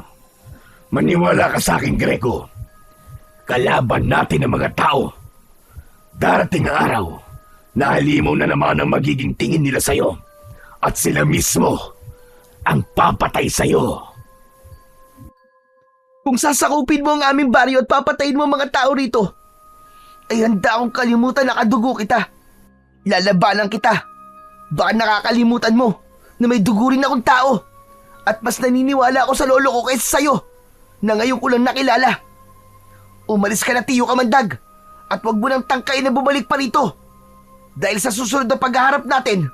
Maniwala ka sa akin, Greco. Kalaban natin ang mga tao. Darating ang araw na halimaw na naman ang magiging tingin nila sa'yo. At sila mismo ang papatay sa'yo. Kung sasakupin mo ang aming baryo at papatayin mo ang mga tao rito, ay handa akong kalimutan na kadugo kita. Lalabanan kita. Baka nakakalimutan mo na may dugo rin akong tao. At mas naniniwala ako sa lolo ko kaysa sa'yo na ngayon ko lang nakilala. Umalis ka na, Tiyo Kamandag, at wag mo nang tangkain na bumalik pa rito. Dahil sa susunod na paghaharap natin,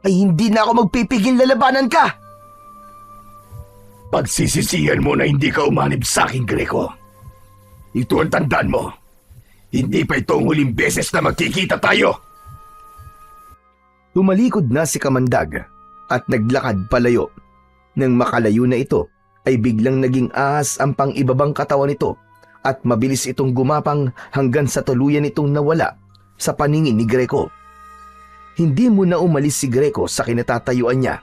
ay hindi na ako magpipigil lalabanan ka. Pagsisisihan mo na hindi ka umanib sa akin, Greco. Ito ang tandaan mo. Hindi pa ito ang huling beses na magkikita tayo. Tumalikod na si Kamandag at naglakad palayo. Nang makalayo na ito, ay biglang naging ahas ang pang-ibabang katawan nito at mabilis itong gumapang hanggang sa tuluyan itong nawala sa paningin ni Greco. Hindi muna umalis si Greco sa kinatatayuan niya.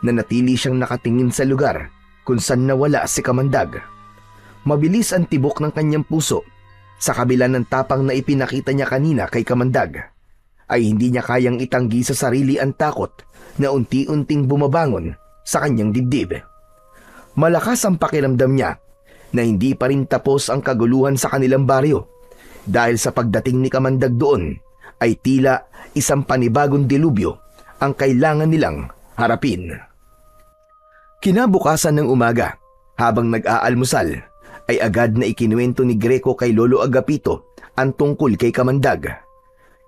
Nanatili siyang nakatingin sa lugar kung saan nawala si Kamandag. Mabilis ang tibok ng kanyang puso sa kabila ng tapang na ipinakita niya kanina kay Kamandag. Ay hindi niya kayang itanggi sa sarili ang takot na unti-unting bumabangon sa kanyang dibdib. Malakas ang pakiramdam niya na hindi pa rin tapos ang kaguluhan sa kanilang baryo dahil sa pagdating ni Kamandag doon ay tila isang panibagong dilubyo ang kailangan nilang harapin. Kinabukasan ng umaga, habang nag-aalmusal, ay agad na ikinuwento ni Greco kay Lolo Agapito ang tungkol kay Kamandag.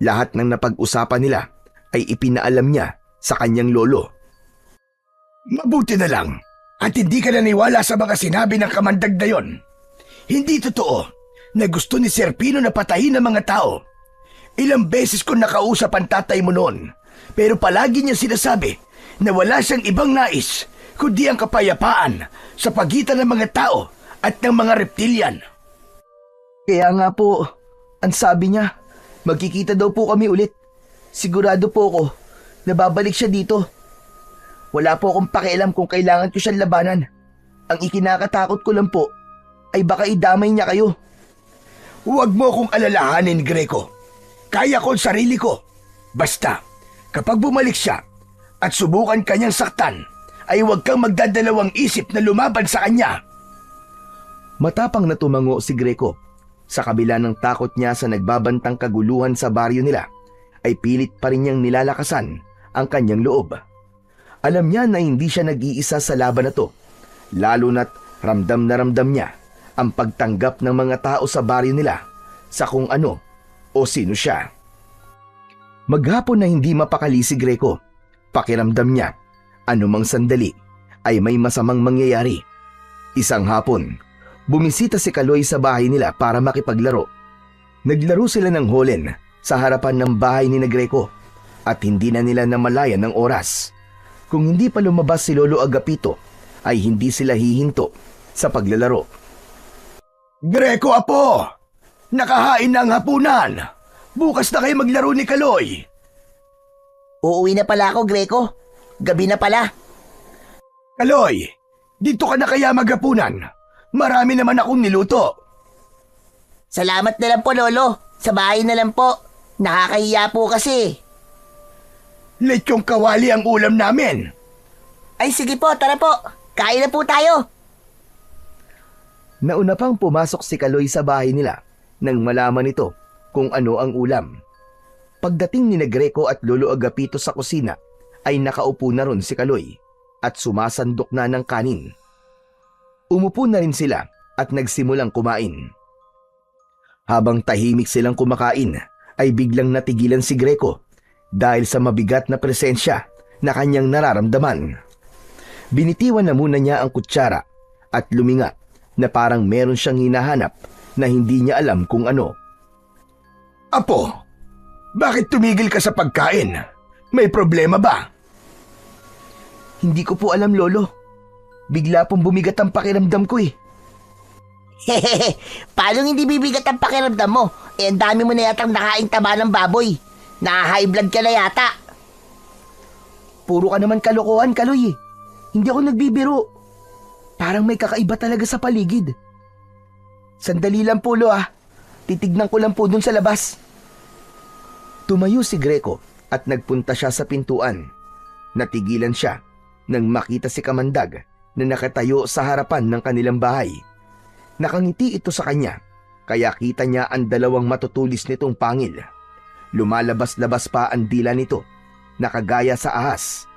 Lahat ng napag-usapan nila ay ipinaalam niya sa kanyang lolo. Mabuti na lang at hindi ka naniwala sa mga sinabi ng Kamandag na yon. Hindi totoo na gusto ni Serpino na patayin ang mga tao. Ilang beses ko nakausap ang tatay mo noon, pero palagi niya sinasabi na wala siyang ibang nais kundi ang kapayapaan sa pagitan ng mga tao at ng mga reptilian. Kaya nga po, ang sabi niya, magkikita daw po kami ulit. Sigurado po ako na babalik siya dito. Wala po akong pakialam kung kailangan ko siyang labanan. Ang ikinakatakot ko lang po ay baka idamay niya kayo. Huwag mo akong alalahanin, Greco. Kaya ko ang sarili ko. Basta, kapag bumalik siya at subukan kanyang saktan, ay huwag kang magdadalawang isip na lumaban sa kanya. Matapang na tumango si Greco. Sa kabila ng takot niya sa nagbabantang kaguluhan sa baryo nila, ay pilit pa rin niyang nilalakasan ang kanyang loob. Alam niya na hindi siya nag-iisa sa laban na to, lalo na't ramdam na ramdam niya ang pagtanggap ng mga tao sa baryo nila sa kung ano o sino siya. Maghapon na hindi mapakali si Greco, pakiramdam niya, anumang sandali ay may masamang mangyayari. Isang hapon, bumisita si Kaloy sa bahay nila para makipaglaro. Naglaro sila ng holen sa harapan ng bahay ni Greco at hindi na nila namalayan ng oras. Kung hindi pa lumabas si Lolo Agapito, ay hindi sila hihinto sa paglalaro. Greco, apo! Nakahain na ang hapunan! Bukas na kayo maglaro ni Kaloy! Uuwi na pala ako, Greco. Gabi na pala. Kaloy, dito ka na kaya maghapunan? Marami naman akong niluto. Salamat na lang po, Lolo. Sa bahay na lang po. Nakakahiya po kasi. Lechong kawali ang ulam namin. Ay sige po, tara po. Kain na po tayo. Nauna pang pumasok si Kaloy sa bahay nila nang malaman nito kung ano ang ulam. Pagdating ni Greco at Lolo Agapito sa kusina, ay nakaupo na ron si Kaloy at sumasandok na ng kanin. Umupo na rin sila at nagsimulang kumain. Habang tahimik silang kumakain, ay biglang natigilan si Greco dahil sa mabigat na presensya na kanyang nararamdaman. Binitiwan na muna niya ang kutsara at luminga na parang meron siyang hinahanap na hindi niya alam kung ano. Apo, bakit tumigil ka sa pagkain? May problema ba? Hindi ko po alam, Lolo. Bigla pong bumigat ang pakiramdam ko eh. Hehehe, paano hindi bibigat ang pakiramdam mo? Eh, ang dami mo na yatang nakain taba ng baboy. Na-high blood ka na yata. Puro ka naman kalokohan, Kaloy eh. Hindi ako nagbibiro. Parang may kakaiba talaga sa paligid. Sandali lang po, Lo ah. Titignan ko lang po dun sa labas. Tumayo si Greco at nagpunta siya sa pintuan. Natigilan siya nang makita si Kamandag na nakatayo sa harapan ng kanilang bahay. Nakangiti ito sa kanya, kaya kita niya ang dalawang matutulis nitong pangil. Lumalabas-labas pa ang dila nito, nakagaya sa ahas.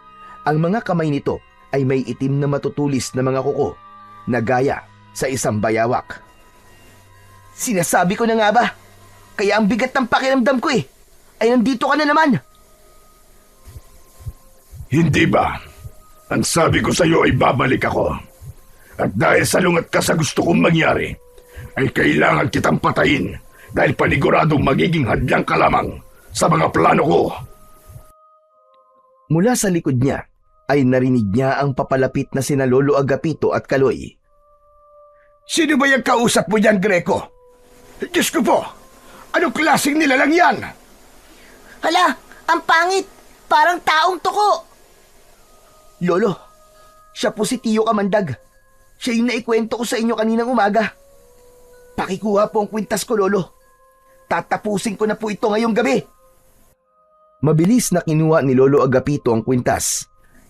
Ang mga kamay nito ay may itim na matutulis na mga kuko, na gaya sa isang bayawak. Sinasabi ko na nga ba, kaya ang bigat ng pakiramdam ko ay nandito ka na naman. Hindi ba? Ang sabi ko sa'yo ay babalik ako. At dahil salungat ka sa gusto kong mangyari, ay kailangan kitang patayin dahil paniguradong magiging hadlang ka lamang sa mga plano ko. Mula sa likod niya ay narinig niya ang papalapit na sina Lolo Agapito at Kaloy. Sino ba yung kausap mo dyan, Greco? Diyos ko po, anong klaseng nilalang yan? Hala, ang pangit. Parang taong tuko. Lolo, siya po si Tiyo Kamandag. Siya yung naikwento ko sa inyo kaninang umaga. Pakikuha po ang kwintas ko, Lolo. Tatapusin ko na po ito ngayong gabi. Mabilis na kinuha ni Lolo Agapito ang kwintas.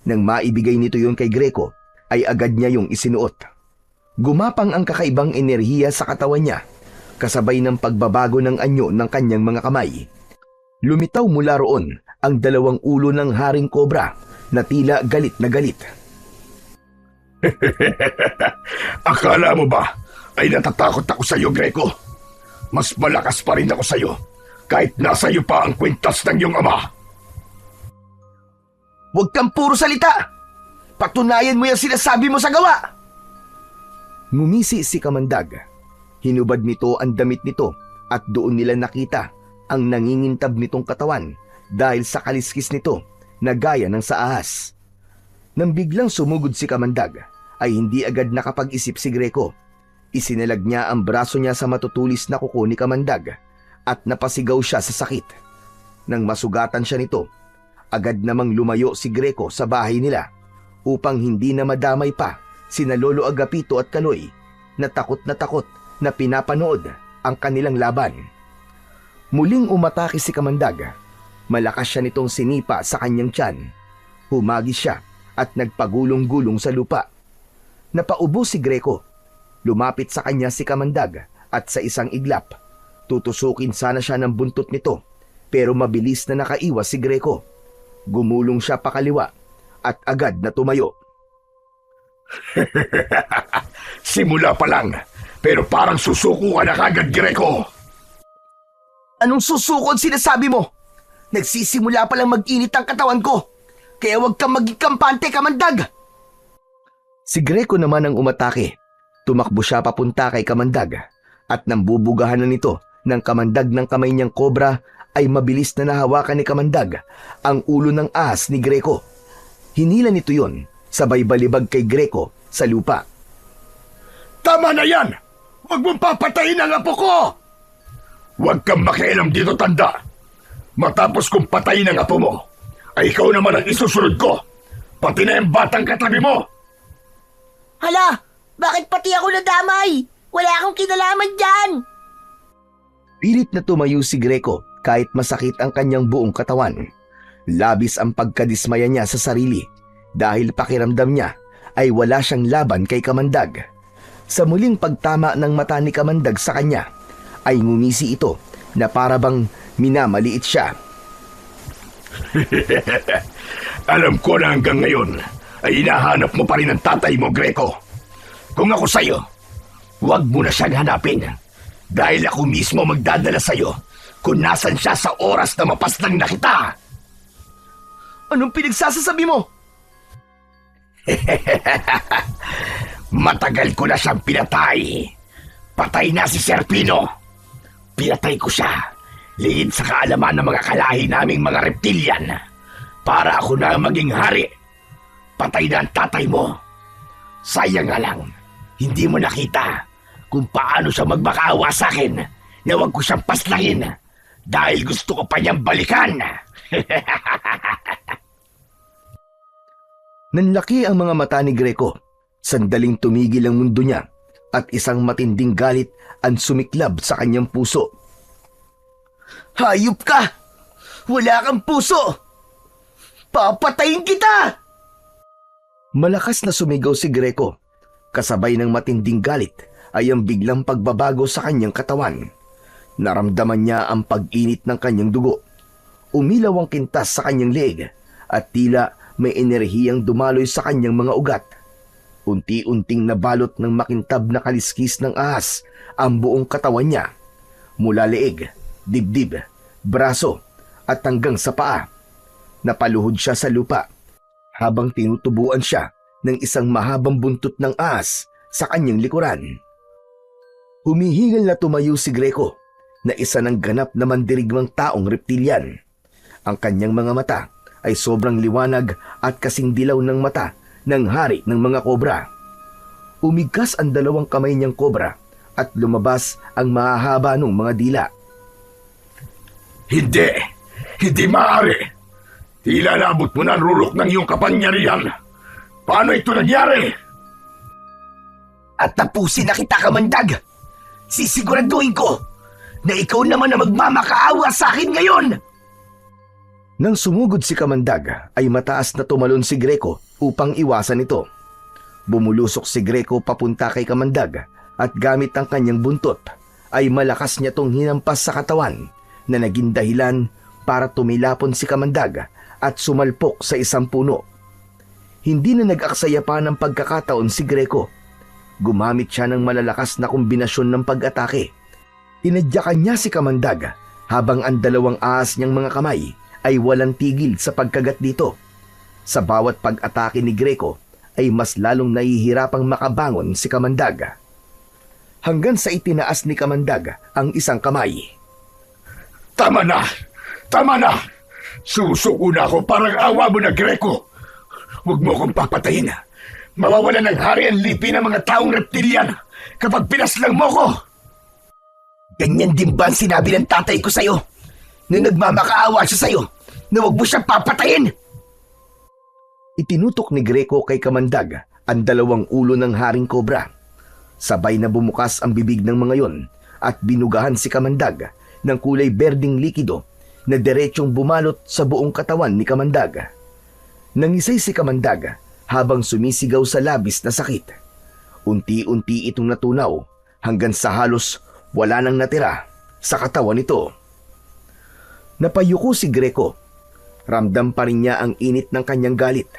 Nang maibigay nito yon kay Greco, ay agad niya yung isinuot. Gumapang ang kakaibang enerhiya sa katawan niya, kasabay ng pagbabago ng anyo ng kanyang mga kamay. Lumitaw mula roon ang dalawang ulo ng haring kobra na tila galit na galit. Akala mo ba ay natatakot ako sa iyo, Greco? Mas malakas pa rin ako sa iyo kahit nasa iyo pa ang kwintas ng iyong ama. Huwag kang puro salita! Patunayan mo yung sinasabi mo sa gawa! Ngumisi si Kamandag. Hinubad nito ang damit nito at doon nila nakita ang nangingintab nitong katawan dahil sa kaliskis nito na gaya ng sa ahas. Nang biglang sumugod si Kamandag, ay hindi agad nakapag-isip si Greco. Isinalag niya ang braso niya sa matutulis na kuko ni Kamandag at napasigaw siya sa sakit. Nang masugatan siya nito, agad namang lumayo si Greco sa bahay nila upang hindi na madamay pa sina Lolo Agapito at Kaloy na takot na pinapanood ang kanilang laban. Muling umatake si Kamandag. Malakas siya nitong sinipa sa kanyang tiyan. Humagis siya at nagpagulong-gulong sa lupa. Napaubo si Greco. Lumapit sa kanya si Kamandag at sa isang iglap, tutusukin sana siya ng buntot nito, pero mabilis na nakaiwas si Greco. Gumulong siya pakaliwa at agad na tumayo. Simula pa lang, pero parang susuko ka na kagad, Greco. Anong susukod sinasabi mo? Nagsisimula pa lang mag-init ang katawan ko. Kaya huwag kang maging kampante, Kamandag! Si Greco naman ang umatake. Tumakbo siya papunta kay Kamandag at nang bubugahan na nito ng Kamandag ng kamay niyang kobra ay mabilis na nahawakan ni Kamandag ang ulo ng ahas ni Greco. Hinila nito yon, sabay balibag kay Greco sa lupa. Tama na yan! Huwag mong papatayin ang apo ko! Huwag kang makialam dito, tanda. Matapos kong patayin ang apo mo, ay ikaw naman ang isusunod ko. Pati na yung batang katabi mo. Hala, bakit pati ako nadamay? Wala akong kinalaman dyan. Pilit na tumayo si Greco kahit masakit ang kanyang buong katawan. Labis ang pagkadismaya niya sa sarili dahil pakiramdam niya ay wala siyang laban kay Kamandag. Sa muling pagtama ng mata ni Kamandag sa kanya, ay ngumisi ito na parabang minamaliit siya. Alam ko na hanggang ngayon ay hinahanap mo pa rin ang tatay mo, Greco. Kung ako sa'yo, huwag mo na siyang hanapin dahil ako mismo magdadala sa'yo kung nasan siya sa oras na mapaslang na kita. Anong pinagsasasabi mo? Matagal ko na siyang pinatay. Patay na si Serpino. Pinatay ko siya, liit sa kaalaman ng mga kalahi naming mga reptilian, para ako na maging hari. Patay na ang tatay mo. Sayang nga lang, hindi mo nakita kung paano siya magmakaawa sa akin na huwag ko siyang paslangin dahil gusto ko pa niyang balikan. Nanlaki ang mga mata ni Greco. Sandaling tumigil ang mundo niya at isang matinding galit ang sumiklab sa kanyang puso. Hayop ka! Wala kang puso! Papatayin kita! Malakas na sumigaw si Greco. Kasabay ng matinding galit ay ang biglang pagbabago sa kanyang katawan. Naramdaman niya ang pag-init ng kanyang dugo. Umilaw ang kintas sa kanyang leeg at tila may enerhiyang dumaloy sa kanyang mga ugat. Unti-unting nabalot ng makintab na kaliskis ng ahas ang buong katawan niya. Mula leeg, dibdib, braso at hanggang sa paa. Napaluhod siya sa lupa habang tinutubuan siya ng isang mahabang buntot ng ahas sa kanyang likuran. Humihingal na tumayo si Greco na isa ng ganap na mandirigmang taong reptilian. Ang kanyang mga mata ay sobrang liwanag at kasing dilaw ng mata ng hari ng mga kobra. Umigkas ang dalawang kamay niyang kobra at lumabas ang mahahaba ng mga dila. Hindi! Hindi maaari! Tila nabot mo na ang rurok ng iyong kapangyarihan. Paano ito nangyari? At tapusin na kita, Kamandag! Sisiguraduhin ko na ikaw naman na magmamakaawa sa akin ngayon! Nang sumugod si Kamandag ay mataas na tumalon si Greco upang iwasan ito. Bumulusok si Greco papunta kay Kamandag at gamit ang kanyang buntot ay malakas niya tong hinampas sa katawan na naging dahilan para tumilapon si Kamandag at sumalpok sa isang puno. Hindi na nag-aksaya pa ng pagkakataon si Greco. Gumamit siya ng malalakas na kombinasyon ng pag-atake. Tinadyakan niya si Kamandag habang ang dalawang ahas niyang mga kamay ay walang tigil sa pagkagat dito. Sa bawat pag-atake ni Greco ay mas lalong nahihirapang makabangon si Kamandag. Hanggang sa itinaas ni Kamandag ang isang kamay. Tama na! Tama na! Susuko na ako, parang awa mo na, Greco! Huwag mo akong papatayin. Mawawala ng hari ang lipi ng mga taong reptilian kapag pinaslang mo ko! Ganyan din ba ang sinabi ng tatay ko sa'yo? Nung nagmamakaawa siya sa'yo, na huwag mo siyang papatayin! Itinutok ni Greco kay Kamandag ang dalawang ulo ng haring kobra. Sabay na bumukas ang bibig ng mga yon at binugahan si Kamandag ng kulay berdeng likido na diretsong bumalot sa buong katawan ni Kamandag. Nangisay si Kamandag habang sumisigaw sa labis na sakit. Unti-unti itong natunaw hanggang sa halos wala nang natira sa katawan nito. Napayuko si Greco. Ramdam pa rin niya ang init ng kanyang galit.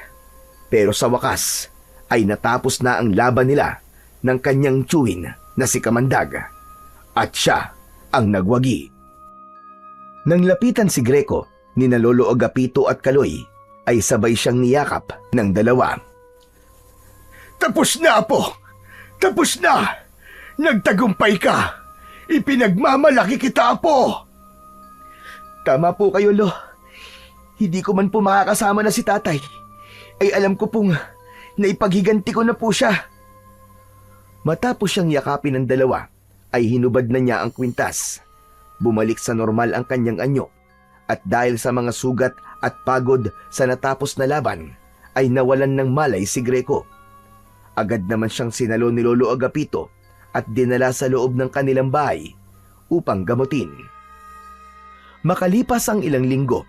Pero sa wakas ay natapos na ang laban nila ng kanyang tiyuhin na si Kamandag. At siya ang nagwagi. Nang lapitan si Greco ni Lolo Agapito at Kaloy ay sabay siyang niyakap ng dalawa. Tapos na, Apo! Tapos na! Nagtagumpay ka! Ipinagmamalaki kita, Apo! Tama po kayo, Lo. Hindi ko man po makakasama na si tatay. Ay alam ko pong naipaghiganti ko na po siya. Matapos siyang yakapin ng dalawa, ay hinubad na niya ang kwintas. Bumalik sa normal ang kanyang anyo. At dahil sa mga sugat at pagod sa natapos na laban, ay nawalan ng malay si Greco. Agad naman siyang sinalo ni Lolo Agapito at dinala sa loob ng kanilang bahay upang gamutin. Makalipas ang ilang linggo,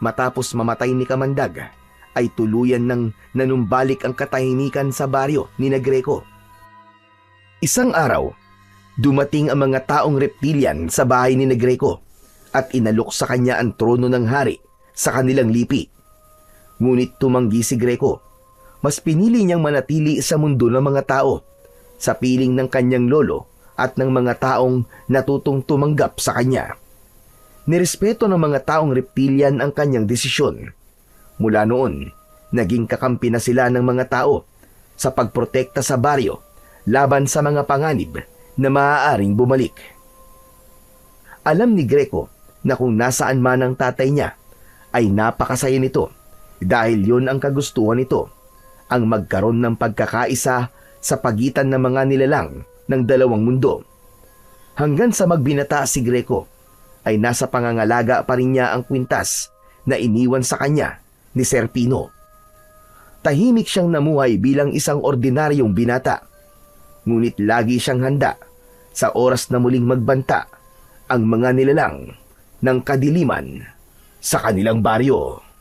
matapos mamatay ni Kamandag, ay tuluyan ng nanumbalik ang katahimikan sa baryo ni Greco. Isang araw, dumating ang mga taong reptilian sa bahay ni Greco at inalok sa kanya ang trono ng hari sa kanilang lipi. Ngunit tumanggi si Greco. Mas pinili niyang manatili sa mundo ng mga tao, sa piling ng kanyang lolo at ng mga taong natutong tumanggap sa kanya. Nirespeto ng mga taong reptilian ang kanyang desisyon. Mula noon, naging kakampi na sila ng mga tao sa pagprotekta sa baryo laban sa mga panganib na maaaring bumalik. Alam ni Greco na kung nasaan man ang tatay niya, ay napakasaya nito dahil yon ang kagustuhan nito, ang magkaroon ng pagkakaisa sa pagitan ng mga nilalang ng dalawang mundo. Hanggang sa magbinata si Greco, ay nasa pangangalaga pa rin niya ang kwintas na iniwan sa kanya ni Sir Pino. tahimik siyang namuhay bilang isang ordinaryong binata. Ngunit lagi siyang handa sa oras na muling magbanta ang mga nilalang ng kadiliman sa kanilang baryo.